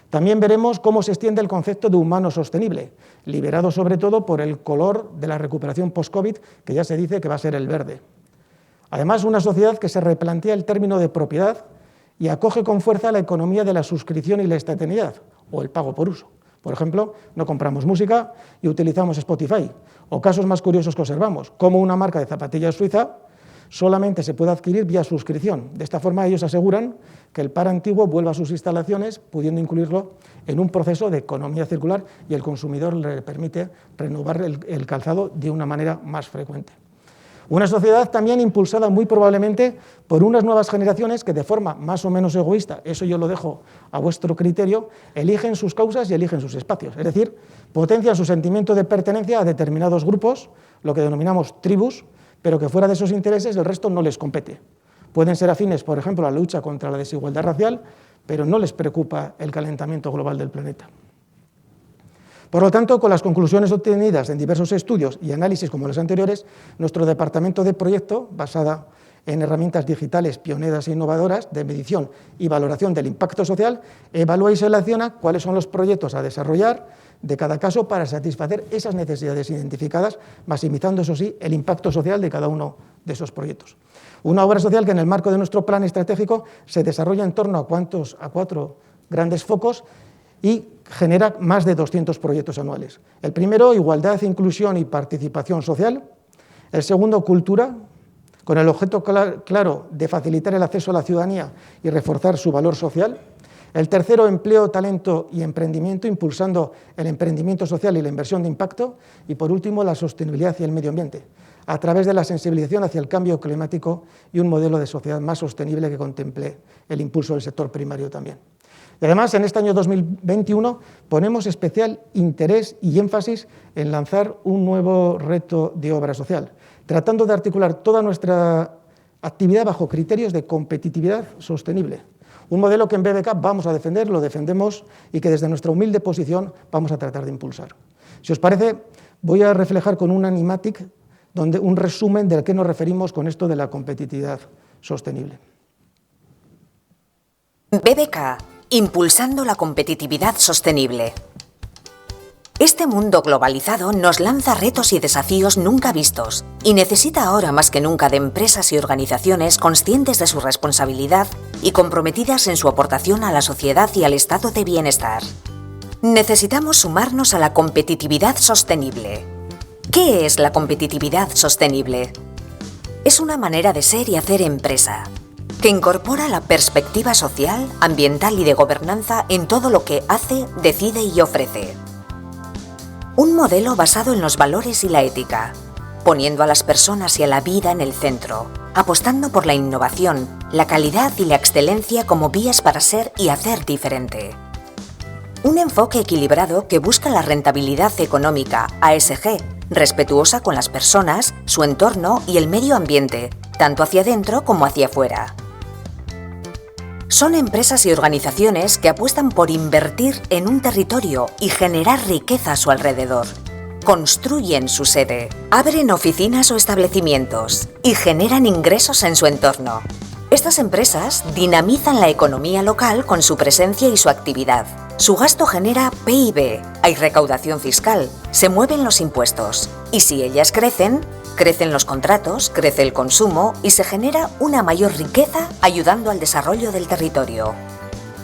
También veremos cómo se extiende el concepto de humano sostenible, liberado sobre todo por el color de la recuperación post-COVID, que ya se dice que va a ser el verde. Además, una sociedad que se replantea el término de propiedad y acoge con fuerza la economía de la suscripción y la instantaneidad, o el pago por uso. Por ejemplo, no compramos música y utilizamos Spotify. O casos más curiosos que observamos, como una marca de zapatillas suiza solamente se puede adquirir vía suscripción. De esta forma, ellos aseguran que el par antiguo vuelva a sus instalaciones, pudiendo incluirlo en un proceso de economía circular, y el consumidor le permite renovar el calzado de una manera más frecuente. Una sociedad también impulsada muy probablemente por unas nuevas generaciones que de forma más o menos egoísta, eso yo lo dejo a vuestro criterio, eligen sus causas y eligen sus espacios. Es decir, potencian su sentimiento de pertenencia a determinados grupos, lo que denominamos tribus, pero que fuera de esos intereses el resto no les compete. Pueden ser afines, por ejemplo, a la lucha contra la desigualdad racial, pero no les preocupa el calentamiento global del planeta. Por lo tanto, con las conclusiones obtenidas en diversos estudios y análisis como los anteriores, nuestro departamento de proyecto, basada en herramientas digitales pioneras e innovadoras de medición y valoración del impacto social, evalúa y selecciona cuáles son los proyectos a desarrollar de cada caso para satisfacer esas necesidades identificadas, maximizando, eso sí, el impacto social de cada uno de esos proyectos. Una obra social que en el marco de nuestro plan estratégico se desarrolla en torno a 4 grandes focos y genera más de 200 proyectos anuales. El primero, igualdad, inclusión y participación social. El segundo, cultura, con el objeto claro de facilitar el acceso a la ciudadanía y reforzar su valor social. El tercero, empleo, talento y emprendimiento, impulsando el emprendimiento social y la inversión de impacto. Y por último, la sostenibilidad y el medio ambiente, a través de la sensibilización hacia el cambio climático y un modelo de sociedad más sostenible que contemple el impulso del sector primario también. Y además, en este año 2021 ponemos especial interés y énfasis en lanzar un nuevo reto de obra social, tratando de articular toda nuestra actividad bajo criterios de competitividad sostenible. Un modelo que en BBK vamos a defender, lo defendemos y que desde nuestra humilde posición vamos a tratar de impulsar. Si os parece, voy a reflejar con un animatic un resumen de a qué nos referimos con esto de la competitividad sostenible.
BBK, impulsando la competitividad sostenible. Este mundo globalizado nos lanza retos y desafíos nunca vistos y necesita ahora más que nunca de empresas y organizaciones conscientes de su responsabilidad y comprometidas en su aportación a la sociedad y al estado de bienestar. Necesitamos sumarnos a la competitividad sostenible. ¿Qué es la competitividad sostenible? Es una manera de ser y hacer empresa que incorpora la perspectiva social, ambiental y de gobernanza en todo lo que hace, decide y ofrece. Un modelo basado en los valores y la ética, poniendo a las personas y a la vida en el centro, apostando por la innovación, la calidad y la excelencia como vías para ser y hacer diferente. Un enfoque equilibrado que busca la rentabilidad económica, ASG, respetuosa con las personas, su entorno y el medio ambiente, tanto hacia adentro como hacia afuera. Son empresas y organizaciones que apuestan por invertir en un territorio y generar riqueza a su alrededor. Construyen su sede, abren oficinas o establecimientos y generan ingresos en su entorno. Estas empresas dinamizan la economía local con su presencia y su actividad. Su gasto genera PIB, hay recaudación fiscal, se mueven los impuestos. Y si ellas crecen, crecen los contratos, crece el consumo y se genera una mayor riqueza ayudando al desarrollo del territorio.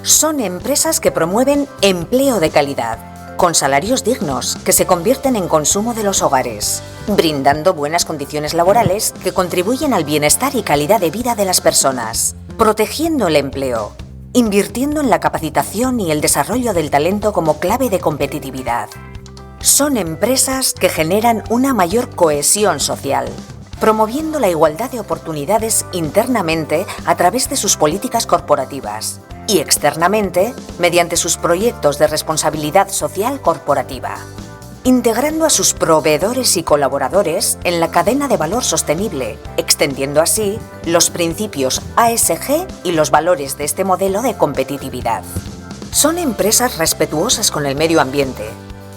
Son empresas que promueven empleo de calidad, con salarios dignos que se convierten en consumo de los hogares, brindando buenas condiciones laborales que contribuyen al bienestar y calidad de vida de las personas, protegiendo el empleo, invirtiendo en la capacitación y el desarrollo del talento como clave de competitividad. Son empresas que generan una mayor cohesión social, promoviendo la igualdad de oportunidades internamente a través de sus políticas corporativas y externamente mediante sus proyectos de responsabilidad social corporativa, integrando a sus proveedores y colaboradores en la cadena de valor sostenible, extendiendo así los principios ASG y los valores de este modelo de competitividad. Son empresas respetuosas con el medio ambiente,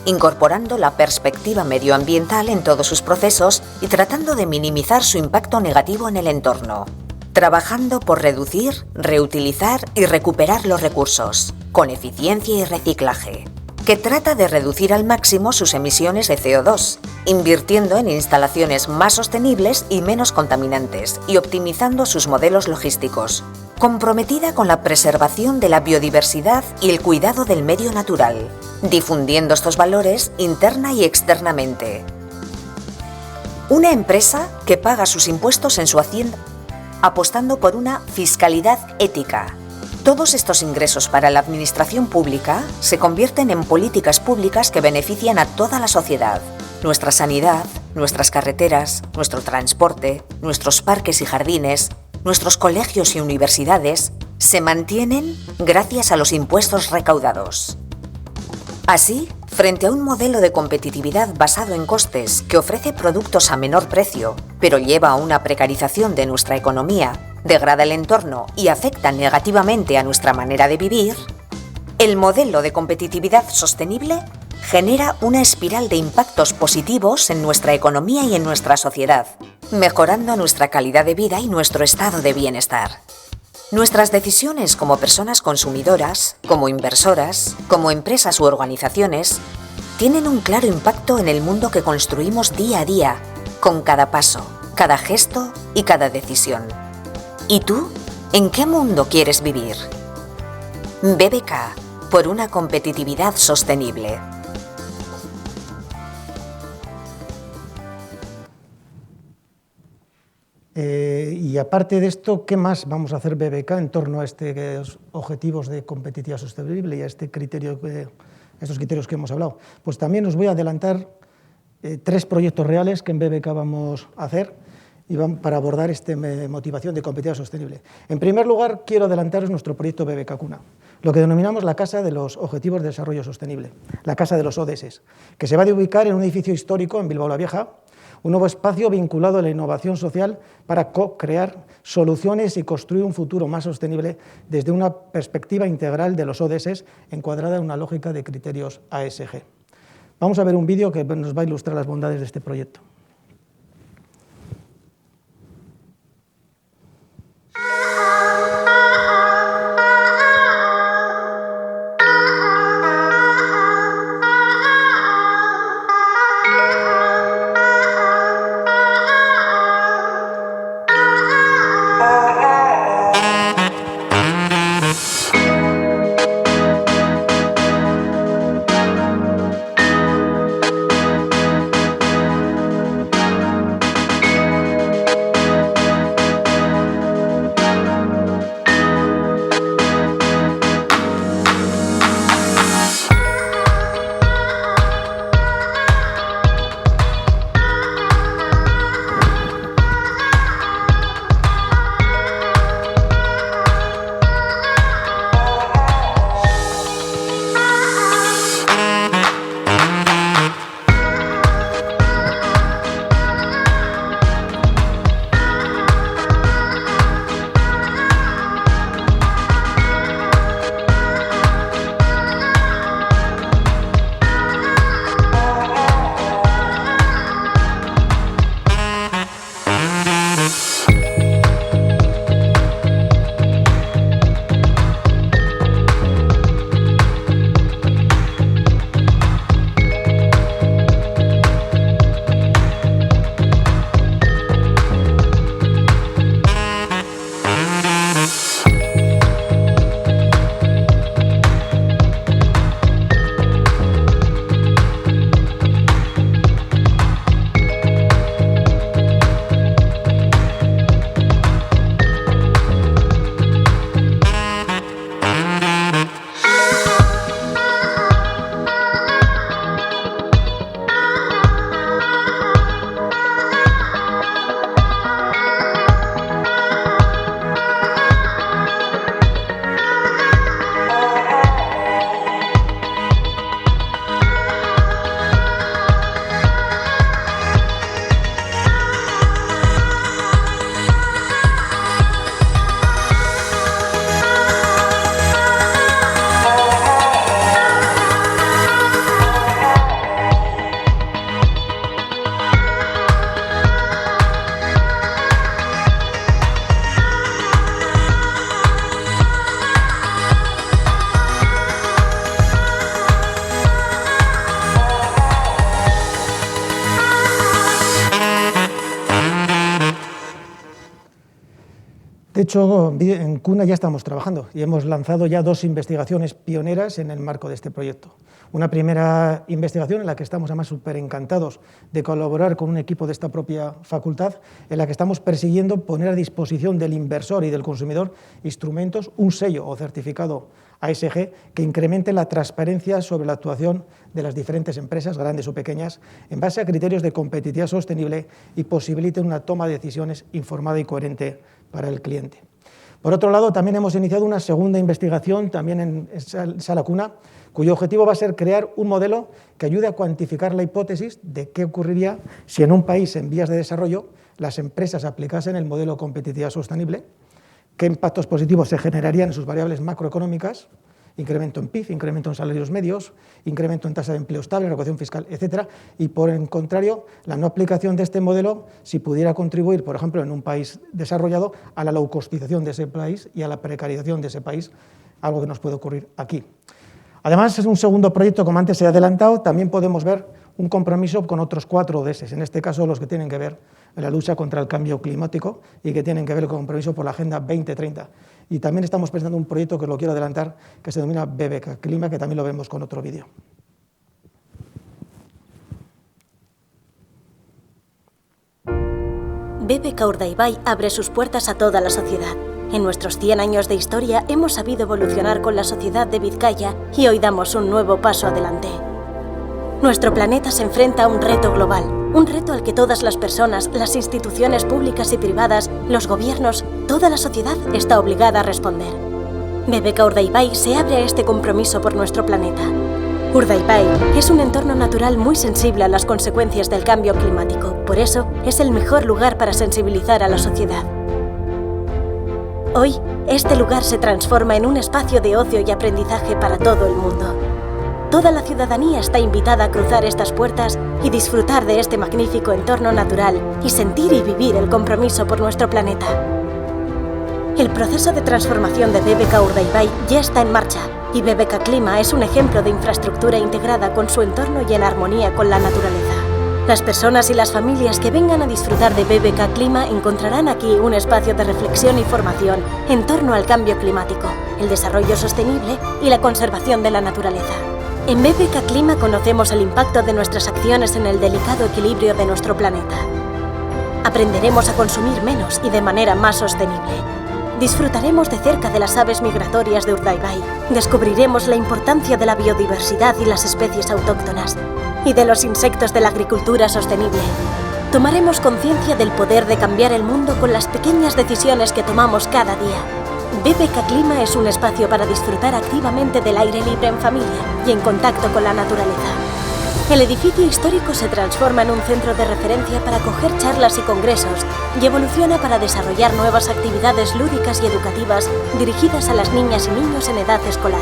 incorporando la perspectiva medioambiental en todos sus procesos y tratando de minimizar su impacto negativo en el entorno, trabajando por reducir, reutilizar y recuperar los recursos, con eficiencia y reciclaje, que trata de reducir al máximo sus emisiones de CO2, invirtiendo en instalaciones más sostenibles y menos contaminantes y optimizando sus modelos logísticos, comprometida con la preservación de la biodiversidad y el cuidado del medio natural, difundiendo estos valores interna y externamente. Una empresa que paga sus impuestos en su hacienda, apostando por una fiscalidad ética. Todos estos ingresos para la administración pública se convierten en políticas públicas que benefician a toda la sociedad. Nuestra sanidad, nuestras carreteras, nuestro transporte, nuestros parques y jardines, nuestros colegios y universidades se mantienen gracias a los impuestos recaudados. Así, frente a un modelo de competitividad basado en costes que ofrece productos a menor precio, pero lleva a una precarización de nuestra economía, degrada el entorno y afecta negativamente a nuestra manera de vivir, el modelo de competitividad sostenible genera una espiral de impactos positivos en nuestra economía y en nuestra sociedad, mejorando nuestra calidad de vida y nuestro estado de bienestar. Nuestras decisiones como personas consumidoras, como inversoras, como empresas u organizaciones, tienen un claro impacto en el mundo que construimos día a día, con cada paso, cada gesto y cada decisión. ¿Y tú? ¿En qué mundo quieres vivir? BBK, por una competitividad sostenible.
Y aparte de esto, ¿qué más vamos a hacer BBK en torno a estos objetivos de competitividad sostenible y a estos criterios que hemos hablado? Pues también os voy a adelantar 3 proyectos reales que en BBK vamos a hacer para abordar esta motivación de competitividad sostenible. En primer lugar, quiero adelantaros nuestro proyecto BBK Cuna, lo que denominamos la Casa de los Objetivos de Desarrollo Sostenible, la Casa de los ODS, que se va a ubicar en un edificio histórico en Bilbao la Vieja, un nuevo espacio vinculado a la innovación social para co-crear soluciones y construir un futuro más sostenible desde una perspectiva integral de los ODS encuadrada en una lógica de criterios ASG. Vamos a ver un vídeo que nos va a ilustrar las bondades de este proyecto. De hecho, en CUNA ya estamos trabajando y hemos lanzado ya 2 investigaciones pioneras en el marco de este proyecto. Una primera investigación en la que estamos además súper encantados de colaborar con un equipo de esta propia facultad, en la que estamos persiguiendo poner a disposición del inversor y del consumidor instrumentos, un sello o certificado ASG que incremente la transparencia sobre la actuación de las diferentes empresas, grandes o pequeñas, en base a criterios de competitividad sostenible y posibiliten una toma de decisiones informada y coherente para el cliente. Por otro lado, también hemos iniciado una segunda investigación, también en Sala Cuna, cuyo objetivo va a ser crear un modelo que ayude a cuantificar la hipótesis de qué ocurriría si en un país en vías de desarrollo las empresas aplicasen el modelo de competitividad sostenible, qué impactos positivos se generarían en sus variables macroeconómicas, incremento en PIB, incremento en salarios medios, incremento en tasa de empleo estable, recaudación fiscal, etcétera, y por el contrario, la no aplicación de este modelo si pudiera contribuir, por ejemplo, en un país desarrollado, a la low-costización de ese país y a la precarización de ese país, algo que nos puede ocurrir aquí. Además, es un segundo proyecto, como antes se ha adelantado, también podemos ver un compromiso con otros 4 ODS, en este caso los que tienen que ver en la lucha contra el cambio climático y que tienen que ver con el compromiso por la Agenda 2030. Y también estamos presentando un proyecto que lo quiero adelantar, que se denomina BBK Clima, que también lo vemos con otro vídeo.
BBK Urdaibai abre sus puertas a toda la sociedad. En nuestros 100 años de historia hemos sabido evolucionar con la sociedad de Vizcaya y hoy damos un nuevo paso adelante. Nuestro planeta se enfrenta a un reto global, un reto al que todas las personas, las instituciones públicas y privadas, los gobiernos, toda la sociedad está obligada a responder. BBK Urdaibai se abre a este compromiso por nuestro planeta. Urdaibai es un entorno natural muy sensible a las consecuencias del cambio climático, por eso es el mejor lugar para sensibilizar a la sociedad. Hoy, este lugar se transforma en un espacio de ocio y aprendizaje para todo el mundo. Toda la ciudadanía está invitada a cruzar estas puertas y disfrutar de este magnífico entorno natural y sentir y vivir el compromiso por nuestro planeta. El proceso de transformación de BBK Urdaibai ya está en marcha y BBK Clima es un ejemplo de infraestructura integrada con su entorno y en armonía con la naturaleza. Las personas y las familias que vengan a disfrutar de BBK Clima encontrarán aquí un espacio de reflexión y formación en torno al cambio climático, el desarrollo sostenible y la conservación de la naturaleza. En BBK Clima conocemos el impacto de nuestras acciones en el delicado equilibrio de nuestro planeta. Aprenderemos a consumir menos y de manera más sostenible. Disfrutaremos de cerca de las aves migratorias de Urdaibai. Descubriremos la importancia de la biodiversidad y las especies autóctonas y de los insectos de la agricultura sostenible. Tomaremos conciencia del poder de cambiar el mundo con las pequeñas decisiones que tomamos cada día. BBK Clima es un espacio para disfrutar activamente del aire libre en familia y en contacto con la naturaleza. El edificio histórico se transforma en un centro de referencia para acoger charlas y congresos y evoluciona para desarrollar nuevas actividades lúdicas y educativas dirigidas a las niñas y niños en edad escolar.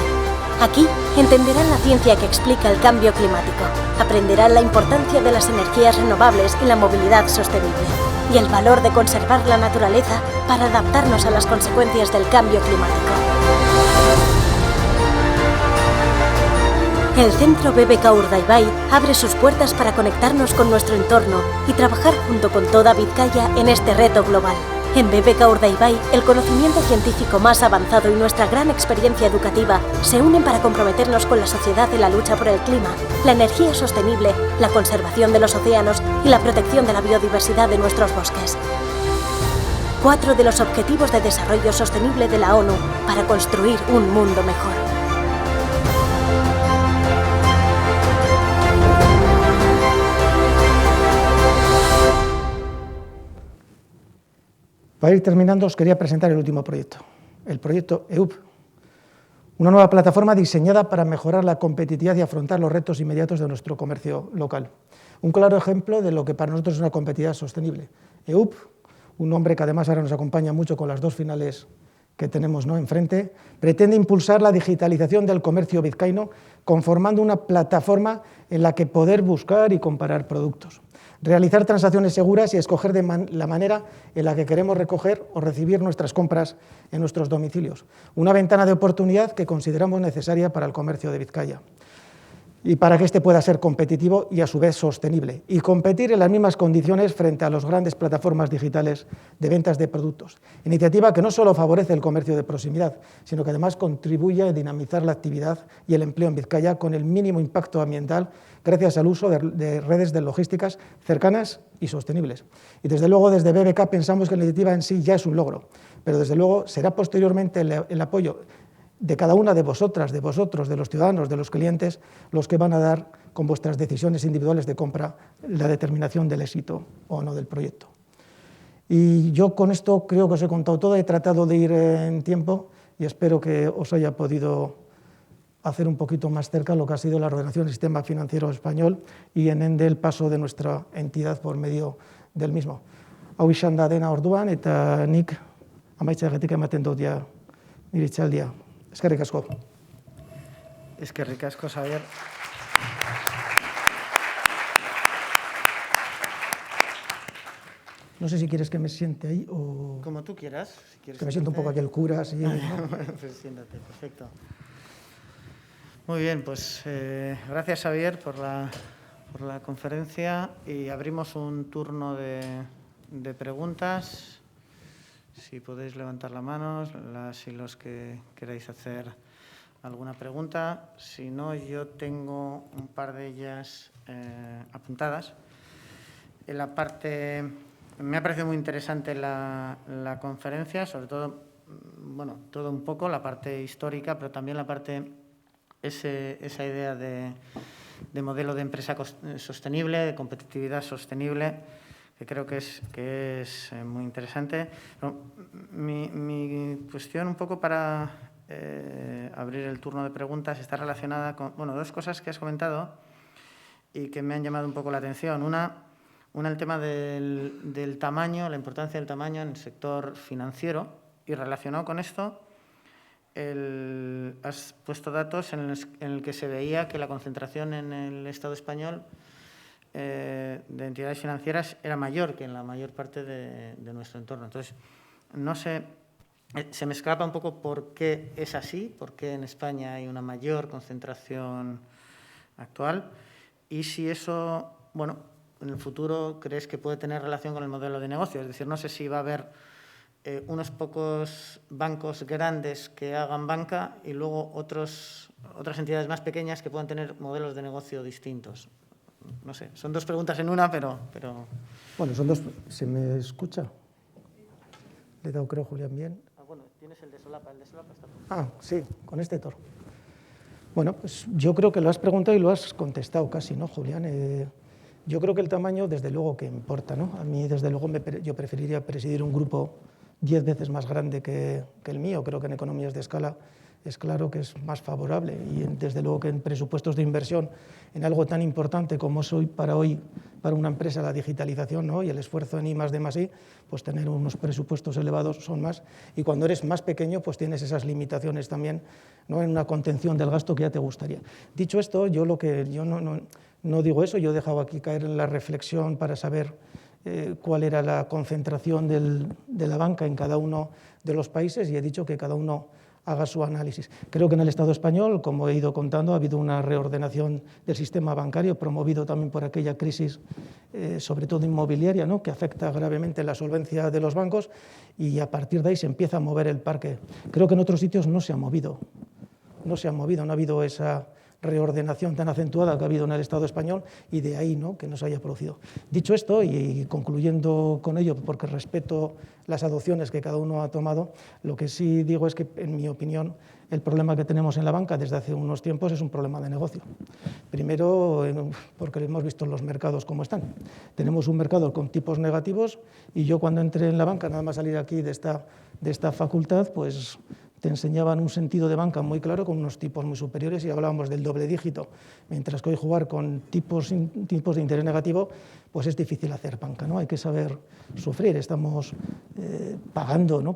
Aquí entenderán la ciencia que explica el cambio climático, aprenderán la importancia de las energías renovables y la movilidad sostenible, y el valor de conservar la naturaleza para adaptarnos a las consecuencias del cambio climático. El Centro BBK Urdaibai abre sus puertas para conectarnos con nuestro entorno y trabajar junto con toda Vizcaya en este reto global. En BBK Urdaibai, el conocimiento científico más avanzado y nuestra gran experiencia educativa se unen para comprometernos con la sociedad en la lucha por el clima, la energía sostenible, la conservación de los océanos y la protección de la biodiversidad de nuestros bosques. 4 de los Objetivos de Desarrollo Sostenible de la ONU para construir un mundo mejor.
Para ir terminando, os quería presentar el último proyecto, el proyecto EUP, una nueva plataforma diseñada para mejorar la competitividad y afrontar los retos inmediatos de nuestro comercio local. Un claro ejemplo de lo que para nosotros es una competitividad sostenible. EUP, un nombre que además ahora nos acompaña mucho con las 2 finales que tenemos, ¿no?, enfrente, pretende impulsar la digitalización del comercio vizcaíno conformando una plataforma en la que poder buscar y comparar productos, realizar transacciones seguras y escoger la manera en la que queremos recoger o recibir nuestras compras en nuestros domicilios. Una ventana de oportunidad que consideramos necesaria para el comercio de Vizcaya. y para que este pueda ser competitivo y a su vez sostenible, y competir en las mismas condiciones frente a las grandes plataformas digitales de ventas de productos. Iniciativa que no solo favorece el comercio de proximidad, sino que además contribuye a dinamizar la actividad y el empleo en Vizcaya con el mínimo impacto ambiental gracias al uso de redes de logísticas cercanas y sostenibles. Y desde luego desde BBK pensamos que la iniciativa en sí ya es un logro, pero desde luego será posteriormente el apoyo de cada una de vosotras, de vosotros, de los ciudadanos, de los clientes, los que van a dar con vuestras decisiones individuales de compra la determinación del éxito o no del proyecto. Y yo con esto creo que os he contado todo, he tratado de ir en tiempo y espero que os haya podido hacer un poquito más cerca lo que ha sido la ordenación del sistema financiero español y en ende el paso de nuestra entidad por medio del mismo. Hau izan da dena orduan eta nik amaitzeagatik ematen dut ja nire hitzaldia. Eskerrik asko.
Eskerrik asko, Xavier.
No sé si quieres que me siente ahí o...
Como tú quieras. Si quieres
que me siento un poco aquí el cura, así. ¿no?
Pues siéntate, perfecto. Muy bien, pues gracias, Xavier, por la conferencia y abrimos un turno de preguntas. Si podéis levantar la mano, las y los que queráis hacer alguna pregunta. Si no, yo tengo un par de ellas apuntadas. En la parte, me ha parecido muy interesante la conferencia, sobre todo, bueno, todo un poco, la parte histórica, pero también la parte, esa idea de modelo de empresa sostenible, de competitividad sostenible, que creo que es muy interesante. Pero mi cuestión, un poco para abrir el turno de preguntas, está relacionada con dos cosas que has comentado y que me han llamado un poco la atención. Una el tema del tamaño, la importancia del tamaño en el sector financiero, y relacionado con esto, has puesto datos en el que se veía que la concentración en el Estado español de entidades financieras era mayor que en la mayor parte de nuestro entorno. Entonces, no sé, se me escapa un poco por qué es así, por qué en España hay una mayor concentración actual y si eso, en el futuro crees que puede tener relación con el modelo de negocio. Es decir, no sé si va a haber unos pocos bancos grandes que hagan banca y luego otras entidades más pequeñas que puedan tener modelos de negocio distintos. No sé, son dos preguntas en una, pero...
Bueno, son dos. ¿Se me escucha? Le he dado, creo, Julián, bien.
Tienes el de solapa está...
Sí, con este tono. Bueno, pues yo creo que lo has preguntado y lo has contestado casi, ¿no, Julián? Yo creo que el tamaño, desde luego, que importa, ¿no? A mí, desde luego, yo preferiría presidir un grupo 10 veces más grande que el mío. Creo que en economías de escala es claro que es más favorable y desde luego que en presupuestos de inversión en algo tan importante como es hoy para una empresa la digitalización, ¿no? Y el esfuerzo en I+D+I, pues tener unos presupuestos elevados son más, y cuando eres más pequeño pues tienes esas limitaciones también, ¿no? En una contención del gasto que ya te gustaría. Dicho esto, yo no digo eso, yo he dejado aquí caer en la reflexión para saber cuál era la concentración de la banca en cada uno de los países y he dicho que cada uno haga su análisis. Creo que en el Estado español, como he ido contando, ha habido una reordenación del sistema bancario, promovido también por aquella crisis, sobre todo inmobiliaria, ¿no? Que afecta gravemente la solvencia de los bancos y a partir de ahí se empieza a mover el parque. Creo que en otros sitios no se ha movido, no ha habido esa reordenación tan acentuada que ha habido en el Estado español y de ahí, ¿no? Que no se haya producido. Dicho esto, y concluyendo con ello, porque respeto las adopciones que cada uno ha tomado, lo que sí digo es que, en mi opinión, el problema que tenemos en la banca desde hace unos tiempos es un problema de negocio. Primero, porque hemos visto los mercados cómo están. Tenemos un mercado con tipos negativos y yo cuando entré en la banca, nada más salir aquí de esta facultad, pues te enseñaban un sentido de banca muy claro con unos tipos muy superiores y hablábamos del doble dígito, mientras que hoy jugar con tipos de interés negativo pues es difícil hacer banca, ¿no? Hay que saber sufrir, estamos pagando, ¿no?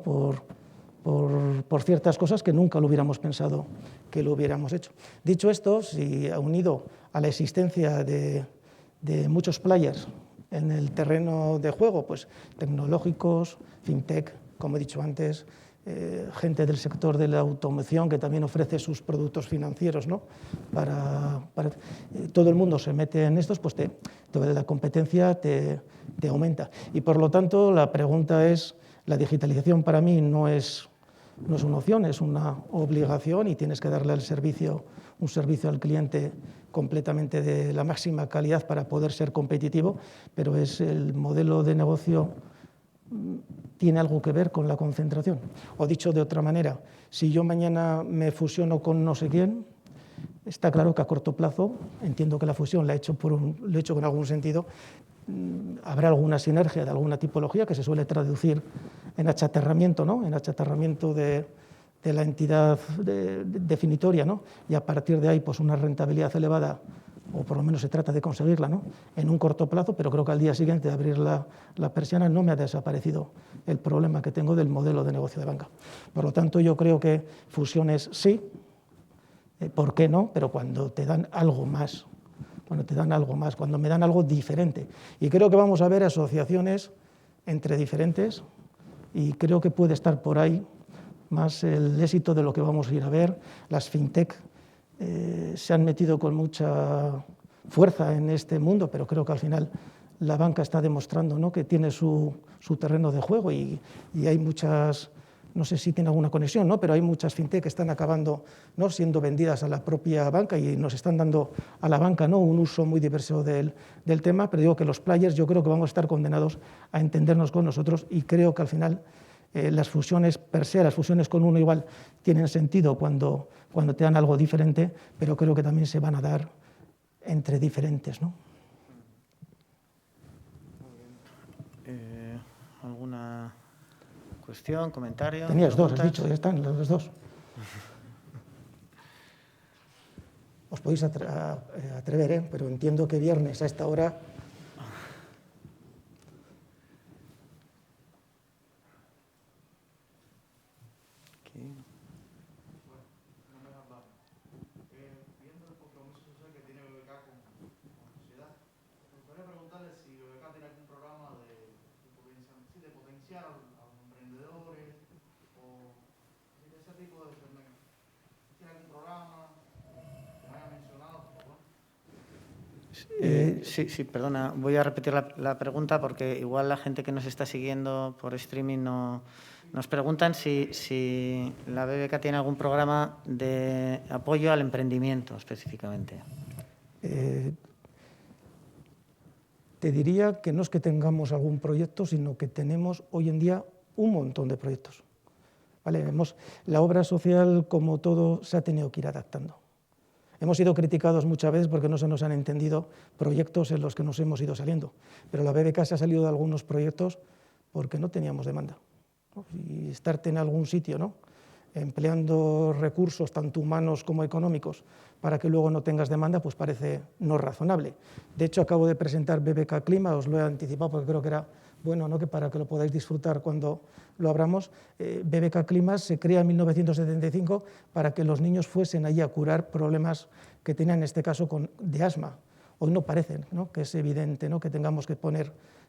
por ciertas cosas que nunca lo hubiéramos pensado que lo hubiéramos hecho. Dicho esto, si unido a la existencia de muchos players en el terreno de juego, pues tecnológicos, fintech, como he dicho antes, gente del sector de la automoción que también ofrece sus productos financieros, ¿no? Todo el mundo se mete en estos, pues la competencia te aumenta. Y por lo tanto, la pregunta es, la digitalización para mí no es una opción, es una obligación y tienes que darle un servicio al cliente completamente de la máxima calidad para poder ser competitivo, pero es el modelo de negocio tiene algo que ver con la concentración. O dicho de otra manera, si yo mañana me fusiono con no sé quién, está claro que a corto plazo, entiendo que la fusión la he hecho con algún sentido, habrá alguna sinergia de alguna tipología que se suele traducir en achatarramiento, ¿no? En achatarramiento de la entidad definitoria, ¿no? Y a partir de ahí, pues una rentabilidad elevada, o por lo menos se trata de conseguirla, ¿no? En un corto plazo, pero creo que al día siguiente de abrir la persiana no me ha desaparecido el problema que tengo del modelo de negocio de banca. Por lo tanto, yo creo que fusiones sí, ¿por qué no? Pero cuando te dan algo más, cuando me dan algo diferente. Y creo que vamos a ver asociaciones entre diferentes y creo que puede estar por ahí más el éxito de lo que vamos a ir a ver. Las fintech se han metido con mucha fuerza en este mundo, pero creo que al final la banca está demostrando, ¿no? Que tiene su terreno de juego y hay muchas, no sé si tiene alguna conexión, ¿no? Pero hay muchas fintech que están acabando, ¿no? Siendo vendidas a la propia banca y nos están dando a la banca, ¿no? Un uso muy diverso del tema, pero digo que los players yo creo que vamos a estar condenados a entendernos con nosotros y creo que al final las fusiones per se, las fusiones con uno igual tienen sentido cuando te dan algo diferente, pero creo que también se van a dar entre diferentes, ¿no?
¿Alguna cuestión, comentario?
Tenías
preguntas?
dos, has dicho, ya están los dos. Os podéis atrever, pero entiendo que viernes a esta hora...
Sí, perdona, voy a repetir la pregunta porque igual la gente que nos está siguiendo por streaming nos preguntan si la BBK tiene algún programa de apoyo al emprendimiento específicamente.
Te diría que no es que tengamos algún proyecto, sino que tenemos hoy en día un montón de proyectos. ¿Vale? La obra social, como todo, se ha tenido que ir adaptando. Hemos sido criticados muchas veces porque no se nos han entendido proyectos en los que nos hemos ido saliendo, pero la BBK se ha salido de algunos proyectos porque no teníamos demanda, ¿no? Y estarte en algún sitio, ¿no? Empleando recursos tanto humanos como económicos para que luego no tengas demanda, pues parece no razonable. De hecho, acabo de presentar BBK Clima, os lo he anticipado porque creo que era bueno, ¿no? Que para que lo podáis disfrutar cuando lo abramos. BBK Clima se crea en 1975 para que los niños fuesen allí a curar problemas que tenían, en este caso, de asma. Hoy no parece, ¿no? Que es evidente, ¿no? Que tengamos que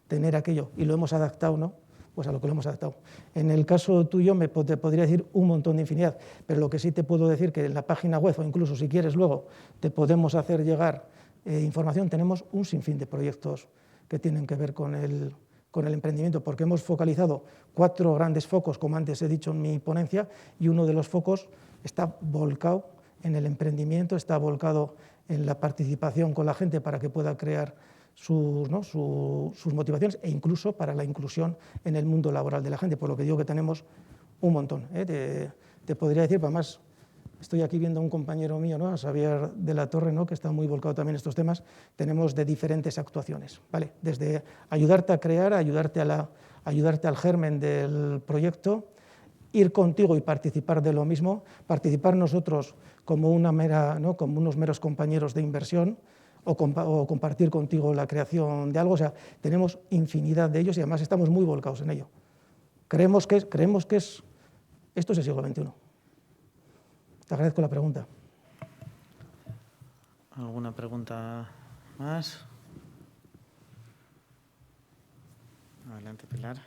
tener aquello, y lo hemos adaptado, ¿no? Pues a lo que lo hemos adaptado. En el caso tuyo te podría decir un montón de infinidad, pero lo que sí te puedo decir que en la página web, o incluso si quieres luego, te podemos hacer llegar información. Tenemos un sinfín de proyectos que tienen que ver con el emprendimiento, porque hemos focalizado 4 grandes focos, como antes he dicho en mi ponencia, y uno de los focos está volcado en el emprendimiento, está volcado en la participación con la gente para que pueda crear sus motivaciones e incluso para la inclusión en el mundo laboral de la gente, por lo que digo que tenemos un montón. Te podría decir, además, estoy aquí viendo a un compañero mío, ¿no? A Xavier de la Torre, ¿no? Que está muy volcado también en estos temas. Tenemos de diferentes actuaciones, ¿vale? Desde ayudarte a crear, ayudarte al germen del proyecto, ir contigo y participar de lo mismo, participar nosotros como como unos meros compañeros de inversión, o compartir contigo la creación de algo. O sea, tenemos infinidad de ellos y además estamos muy volcados en ello. Creemos que esto es el siglo XXI. Te agradezco la pregunta.
¿Alguna pregunta más? Adelante, Pilar.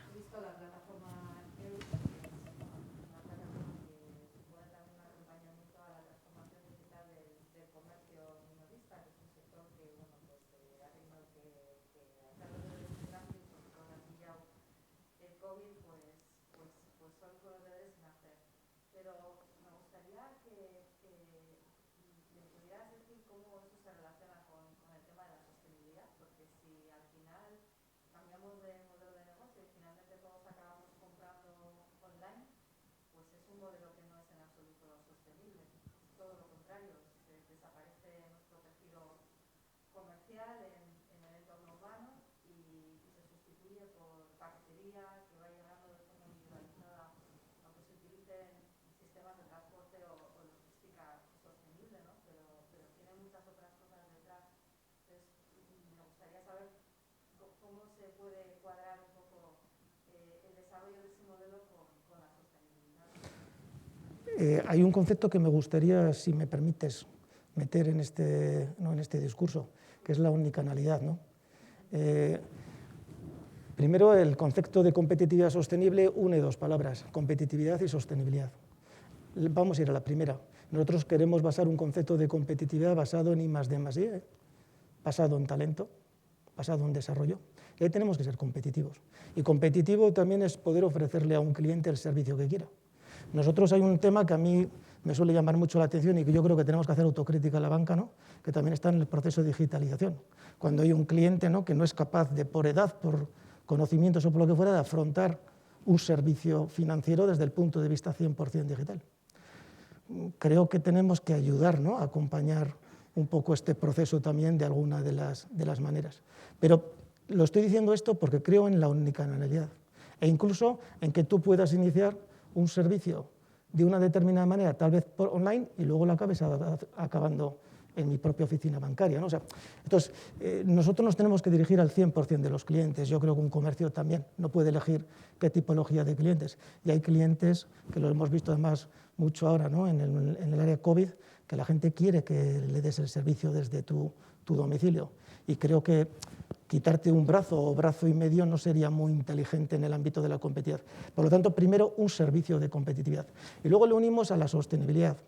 puede cuadrar un poco el desarrollo de su modelo con la sostenibilidad.
Hay un concepto que me gustaría, si me permites, meter en este discurso, que es la omnicanalidad, ¿no? Primero, el concepto de competitividad sostenible une dos palabras, competitividad y sostenibilidad. Vamos a ir a la primera. Nosotros queremos basar un concepto de competitividad basado en I+D+I, basado en talento, basado en desarrollo. Y ahí tenemos que ser competitivos. Y competitivo también es poder ofrecerle a un cliente el servicio que quiera. Nosotros hay un tema que a mí me suele llamar mucho la atención y que yo creo que tenemos que hacer autocrítica a la banca, ¿no? Que también está en el proceso de digitalización. Cuando hay un cliente, ¿no?, que no es capaz de, por edad, por conocimientos o por lo que fuera, de afrontar un servicio financiero desde el punto de vista 100% digital. Creo que tenemos que ayudar, ¿no?, a acompañar un poco este proceso también de alguna de las maneras. Pero lo estoy diciendo esto porque creo en la omnicanalidad e incluso en que tú puedas iniciar un servicio de una determinada manera, tal vez por online, y luego lo acabes acabando en mi propia oficina bancaria, ¿no? O sea, entonces, nosotros nos tenemos que dirigir al 100% de los clientes. Yo creo que un comercio también no puede elegir qué tipología de clientes. Y hay clientes, que lo hemos visto además mucho ahora, ¿no?, en el área COVID, que la gente quiere que le des el servicio desde tu domicilio. Y creo que quitarte un brazo o brazo y medio no sería muy inteligente en el ámbito de la competitividad. Por lo tanto, primero un servicio de competitividad. Y luego le unimos a la sostenibilidad.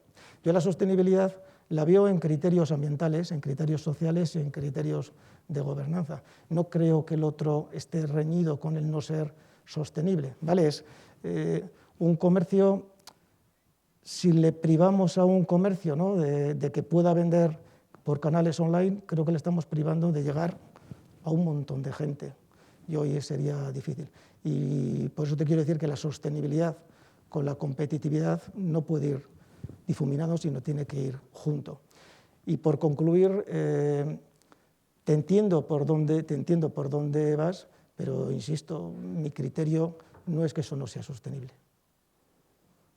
Yo la sostenibilidad la veo en criterios ambientales, en criterios sociales y en criterios de gobernanza. No creo que el otro esté reñido con el no ser sostenible, ¿vale? Es un comercio, si le privamos a un comercio, ¿no?, de que pueda vender por canales online, creo que le estamos privando de llegar a un montón de gente, y hoy sería difícil. Y por eso te quiero decir que la sostenibilidad con la competitividad no puede ir difuminado, sino tiene que ir junto. Y por concluir, te entiendo por dónde vas, pero insisto, mi criterio no es que eso no sea sostenible.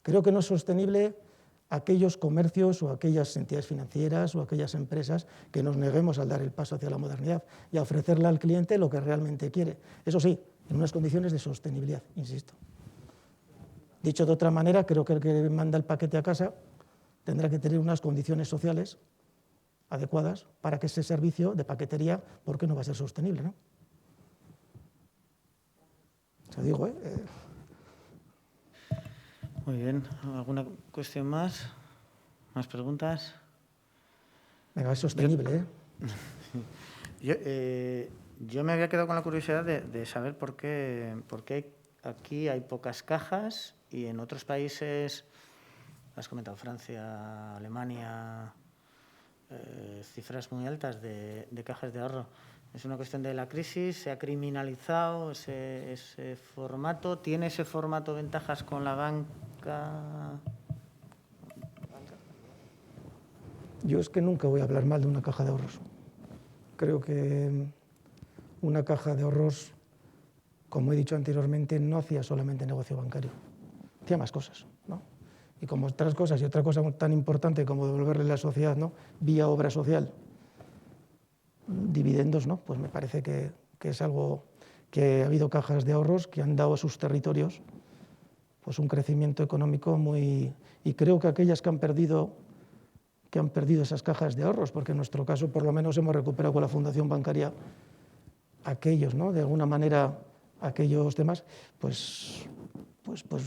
Creo que no es sostenible aquellos comercios o aquellas entidades financieras o aquellas empresas que nos neguemos al dar el paso hacia la modernidad y a ofrecerle al cliente lo que realmente quiere. Eso sí, en unas condiciones de sostenibilidad, insisto. Dicho de otra manera, creo que el que manda el paquete a casa tendrá que tener unas condiciones sociales adecuadas para que ese servicio de paquetería, porque no va a ser sostenible, ¿no? O sea, digo,
Muy bien. ¿Alguna cuestión más? ¿Más preguntas?
Venga, es sostenible,
Yo me había quedado con la curiosidad de saber por qué aquí hay pocas cajas y en otros países, has comentado Francia, Alemania, cifras muy altas de cajas de ahorro. ¿Es una cuestión de la crisis? ¿Se ha criminalizado ese formato? ¿Tiene ese formato ventajas con la banca?
Yo es que nunca voy a hablar mal de una caja de ahorros. Creo que una caja de ahorros, como he dicho anteriormente, no hacía solamente negocio bancario, hacía más cosas, ¿no? Y como otras cosas, y otra cosa tan importante como devolverle a la sociedad, ¿no?, vía obra social, dividendos, ¿no?, pues me parece que es algo que ha habido cajas de ahorros que han dado a sus territorios pues un crecimiento económico muy... Y creo que aquellas que han perdido esas cajas de ahorros, porque en nuestro caso por lo menos hemos recuperado con la Fundación Bancaria aquellos, ¿no?, de alguna manera aquellos temas, pues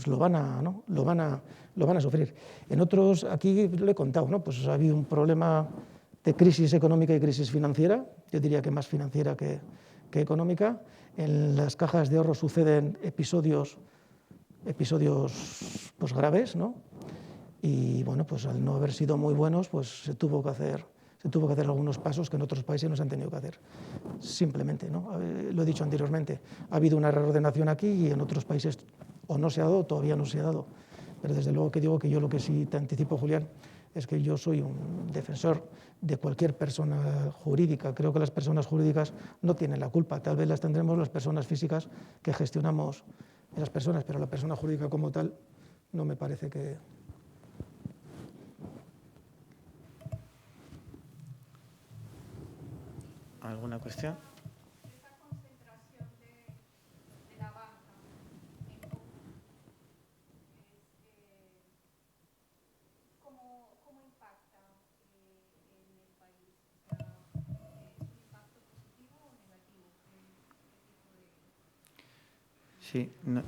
lo van a sufrir. En otros, aquí lo he contado, ¿no?, pues ha habido un problema de crisis económica y crisis financiera, yo diría que más financiera que económica. En las cajas de ahorro suceden episodios pues graves, ¿no? Y bueno, pues al no haber sido muy buenos, pues se tuvo que hacer algunos pasos que en otros países no se han tenido que hacer. Simplemente, ¿no? Lo he dicho anteriormente, ha habido una reordenación aquí y en otros países o no se ha dado o todavía no se ha dado. Pero desde luego que digo que yo lo que sí te anticipo, Julián, es que yo soy un defensor de cualquier persona jurídica. Creo que las personas jurídicas no tienen la culpa. Tal vez las tendremos las personas físicas que gestionamos esas personas, pero la persona jurídica como tal no me parece que...
¿Alguna cuestión?
Esa concentración de
Sí, bueno,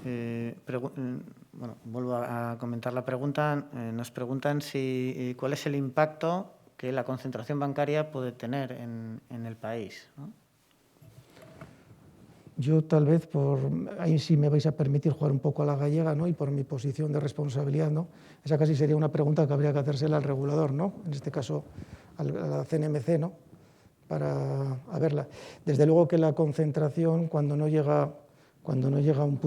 vuelvo a comentar la pregunta. Nos preguntan cuál es el impacto que la concentración bancaria puede tener en el país, ¿no?
Yo tal vez, ahí sí me vais a permitir jugar un poco a la gallega, ¿no? Y por mi posición de responsabilidad, ¿no? Esa casi sería una pregunta que habría que hacérsela al regulador, ¿no? En este caso a la CNMC, ¿no? Para verla. Desde luego que la concentración, cuando no llega a un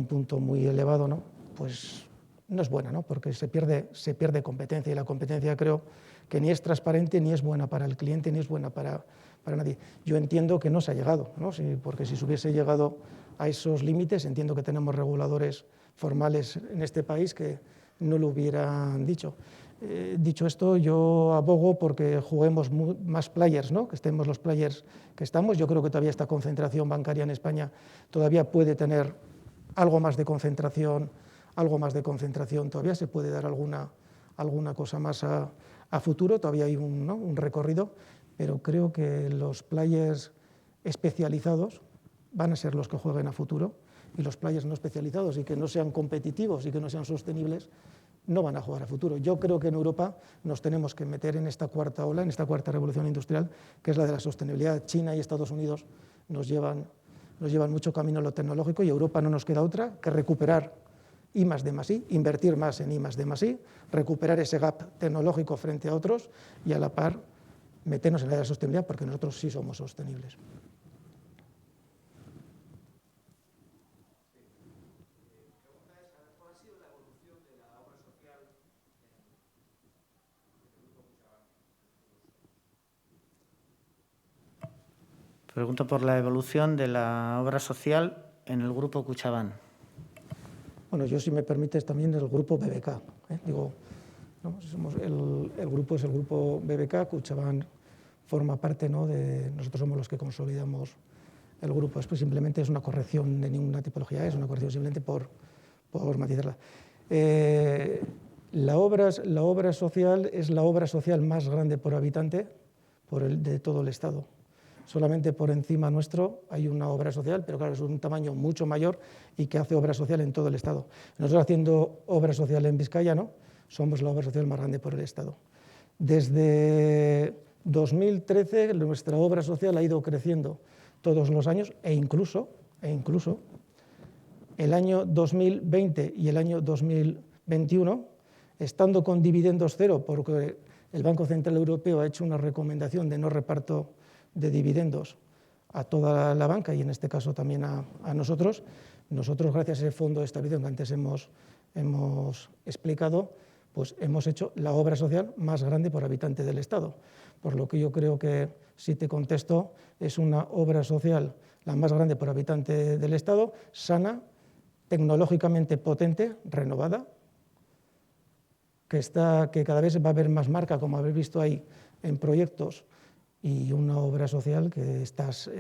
punto muy elevado, ¿no? Pues no es buena, ¿no? Porque se pierde competencia, y la competencia creo que ni es transparente, ni es buena para el cliente, ni es buena para nadie. Yo entiendo que no se ha llegado, ¿no? Porque si se hubiese llegado a esos límites, entiendo que tenemos reguladores formales en este país que no lo hubieran dicho. Dicho esto, yo abogo porque juguemos más players, ¿no? Que estemos los players que estamos. Yo creo que todavía esta concentración bancaria en España todavía puede tener algo más de concentración, todavía se puede dar alguna cosa más a futuro, todavía hay un recorrido, pero creo que los players especializados van a ser los que jueguen a futuro, y los players no especializados y que no sean competitivos y que no sean sostenibles no van a jugar a futuro. Yo creo que en Europa nos tenemos que meter en esta cuarta ola, en esta cuarta revolución industrial, que es la de la sostenibilidad. China y Estados Unidos nos llevan mucho camino en lo tecnológico, y Europa no nos queda otra que recuperar I+D+I, invertir más en I+D+I, recuperar ese gap tecnológico frente a otros y a la par meternos en la de la sostenibilidad, porque nosotros sí somos sostenibles.
Pregunto por la evolución de la obra social en el grupo Kutxabank.
Bueno, yo, si me permites, también del grupo BBK. Digo, ¿no? El grupo es el grupo BBK, Kutxabank forma parte, ¿no? Nosotros somos los que consolidamos el grupo. Después simplemente es una corrección de ninguna tipología, es una corrección simplemente por matizarla. La obra social es la obra social más grande por habitante de todo el Estado. Solamente por encima nuestro hay una obra social, pero claro, es un tamaño mucho mayor y que hace obra social en todo el Estado. Nosotros, haciendo obra social en Vizcaya, ¿no? Somos la obra social más grande por el Estado. Desde 2013 nuestra obra social ha ido creciendo todos los años, e incluso el año 2020 y el año 2021, estando con dividendos cero, porque el Banco Central Europeo ha hecho una recomendación de no reparto de dividendos a toda la banca, y en este caso también a nosotros, gracias a ese fondo de estabilización que antes hemos explicado, pues hemos hecho la obra social más grande por habitante del Estado. Por lo que yo creo que, si te contesto, es una obra social la más grande por habitante del Estado, sana, tecnológicamente potente, renovada, que cada vez va a haber más marca, como habéis visto ahí, en proyectos, y una obra social que estás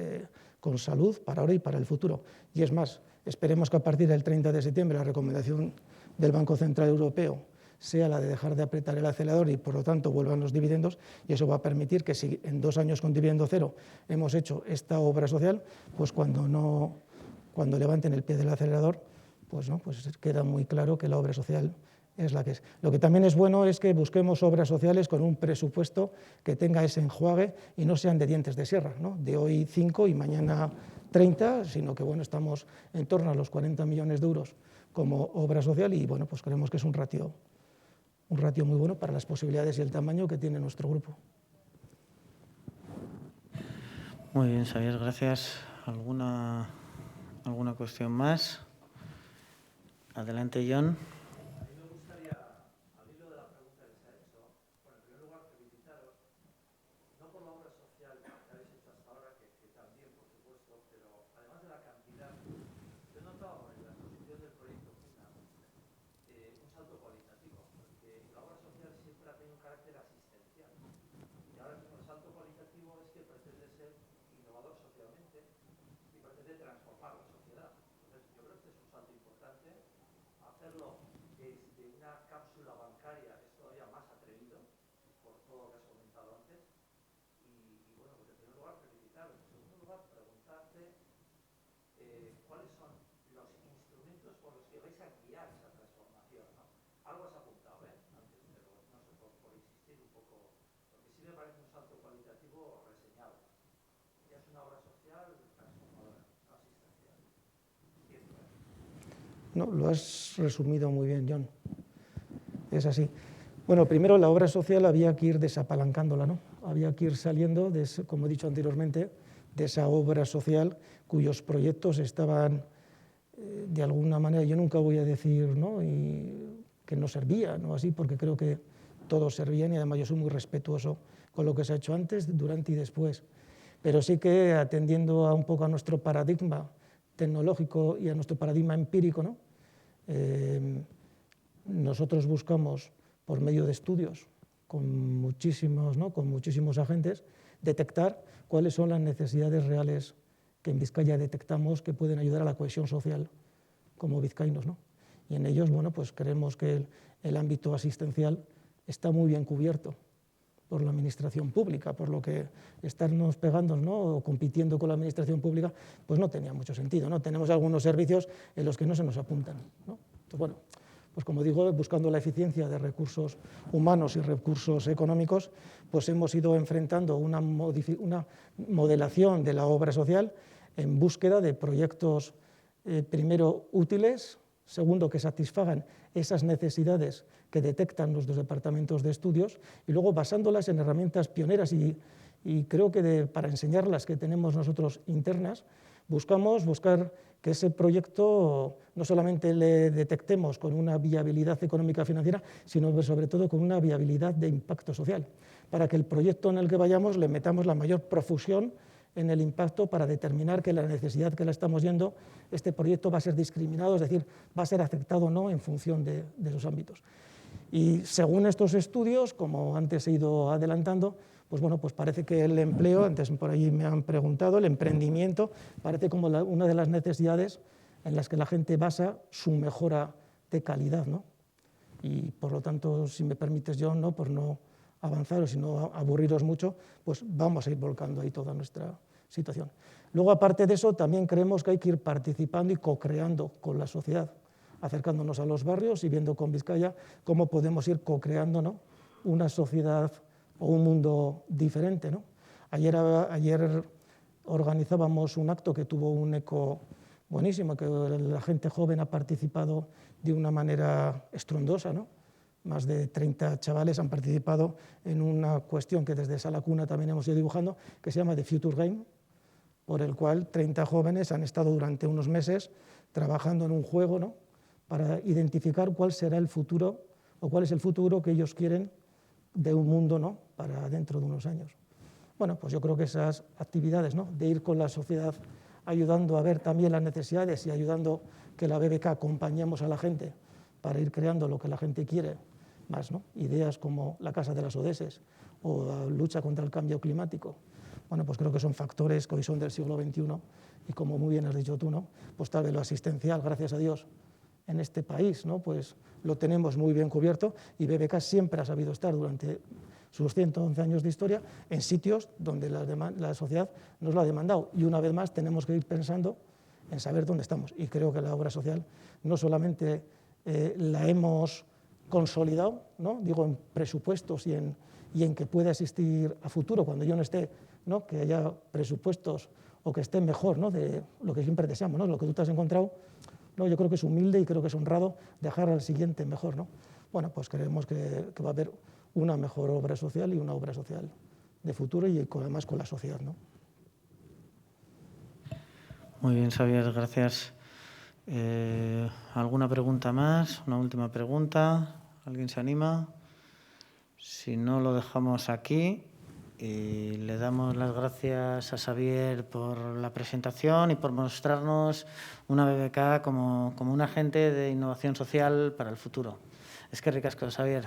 con salud para ahora y para el futuro. Y es más, esperemos que a partir del 30 de septiembre la recomendación del Banco Central Europeo sea la de dejar de apretar el acelerador y, por lo tanto, vuelvan los dividendos, y eso va a permitir que, si en 2 años con dividendo cero hemos hecho esta obra social, pues cuando levanten el pie del acelerador, pues queda muy claro que la obra social es la que es. Lo que también es bueno es que busquemos obras sociales con un presupuesto que tenga ese enjuague y no sean de dientes de sierra, ¿no? De hoy 5 y mañana 30, sino que estamos en torno a los 40 millones de euros como obra social, y pues creemos que es un ratio muy bueno para las posibilidades y el tamaño que tiene nuestro grupo.
Muy bien, Xavier, gracias. ¿Alguna cuestión más? Adelante, John.
transformar la sociedad. Entonces, yo creo que es un salto importante hacerlo sí me parece un salto cualitativo reseñable. Ya es una obra social transformadora, no asistencial.
No, lo has resumido muy bien, John. Es así. Bueno, primero la obra social había que ir desapalancándola, ¿no? Había que ir saliendo, como he dicho anteriormente, de esa obra social cuyos proyectos estaban, de alguna manera, yo nunca voy a decir, ¿no?, y que no servía, ¿no?, así, porque creo que todos servían y además yo soy muy respetuoso con lo que se ha hecho antes, durante y después. Pero sí que atendiendo un poco a nuestro paradigma tecnológico y a nuestro paradigma empírico, ¿no?, nosotros buscamos, por medio de estudios con muchísimos agentes, detectar cuáles son las necesidades reales que en Vizcaya detectamos que pueden ayudar a la cohesión social como vizcaínos, ¿no? Y en ellos, bueno, pues creemos que el ámbito asistencial está muy bien cubierto por la administración pública, por lo que estarnos pegando, ¿no?, o compitiendo con la administración pública, pues no tenía mucho sentido, ¿no? Tenemos algunos servicios en los que no se nos apuntan, ¿no? Entonces, bueno, pues como digo, buscando la eficiencia de recursos humanos y recursos económicos, pues hemos ido enfrentando una modelación de la obra social en búsqueda de proyectos, primero, útiles, segundo, que satisfagan esas necesidades que detectan nuestros departamentos de estudios, y luego basándolas en herramientas pioneras y creo que para enseñarlas que tenemos nosotros internas, buscar que ese proyecto no solamente le detectemos con una viabilidad económica financiera, sino sobre todo con una viabilidad de impacto social, para que el proyecto en el que vayamos le metamos la mayor profusión en el impacto para determinar que la necesidad que le estamos yendo, este proyecto va a ser discriminado, es decir, va a ser aceptado o no en función de esos ámbitos. Y según estos estudios, como antes he ido adelantando, pues bueno, pues parece que el empleo, antes por ahí me han preguntado, el emprendimiento parece como una de las necesidades en las que la gente basa su mejora de calidad, ¿no? Y por lo tanto, si me permites, John, ¿no?, por no avanzaros y no aburriros mucho, pues vamos a ir volcando ahí toda nuestra situación. Luego, aparte de eso, también creemos que hay que ir participando y co-creando con la sociedad, acercándonos a los barrios y viendo con Vizcaya cómo podemos ir co-creando, ¿no?, una sociedad o un mundo diferente, ¿no? Ayer organizábamos un acto que tuvo un eco buenísimo, que la gente joven ha participado de una manera estruendosa, ¿no? Más de 30 chavales han participado en una cuestión que desde Sala Cuna también hemos ido dibujando, que se llama The Future Game, por el cual 30 jóvenes han estado durante unos meses trabajando en un juego, ¿no?, para identificar cuál será el futuro o cuál es el futuro que ellos quieren de un mundo, ¿no?, para dentro de unos años. Bueno, pues yo creo que esas actividades, ¿no?, de ir con la sociedad ayudando a ver también las necesidades y ayudando que la BBK acompañemos a la gente para ir creando lo que la gente quiere, más, ¿no?, ideas como la Casa de las ODS o la lucha contra el cambio climático. Bueno, pues creo que son factores que hoy son del siglo XXI y, como muy bien has dicho tú, ¿no?, pues tal vez lo asistencial, gracias a Dios, en este país, ¿no?, pues lo tenemos muy bien cubierto, y BBK siempre ha sabido estar durante sus 111 años de historia en sitios donde la sociedad nos lo ha demandado, y una vez más tenemos que ir pensando en saber dónde estamos, y creo que la obra social no solamente la hemos consolidado, ¿no?, digo, en presupuestos y en que pueda existir a futuro, cuando yo no esté, ¿no?, que haya presupuestos o que esté mejor, ¿no?, de lo que siempre deseamos, ¿no?, lo que tú te has encontrado. No, yo creo que es humilde y creo que es honrado dejar al siguiente mejor, ¿no? Bueno, pues creemos que va a haber una mejor obra social y una obra social de futuro, y además con la sociedad, ¿no?
Muy bien, Xavier, gracias. ¿Alguna pregunta más? ¿Una última pregunta? ¿Alguien se anima? Si no, lo dejamos aquí. Y le damos las gracias a Xavier por la presentación y por mostrarnos una BBK como un agente de innovación social para el futuro. Es que ricasco, Xavier.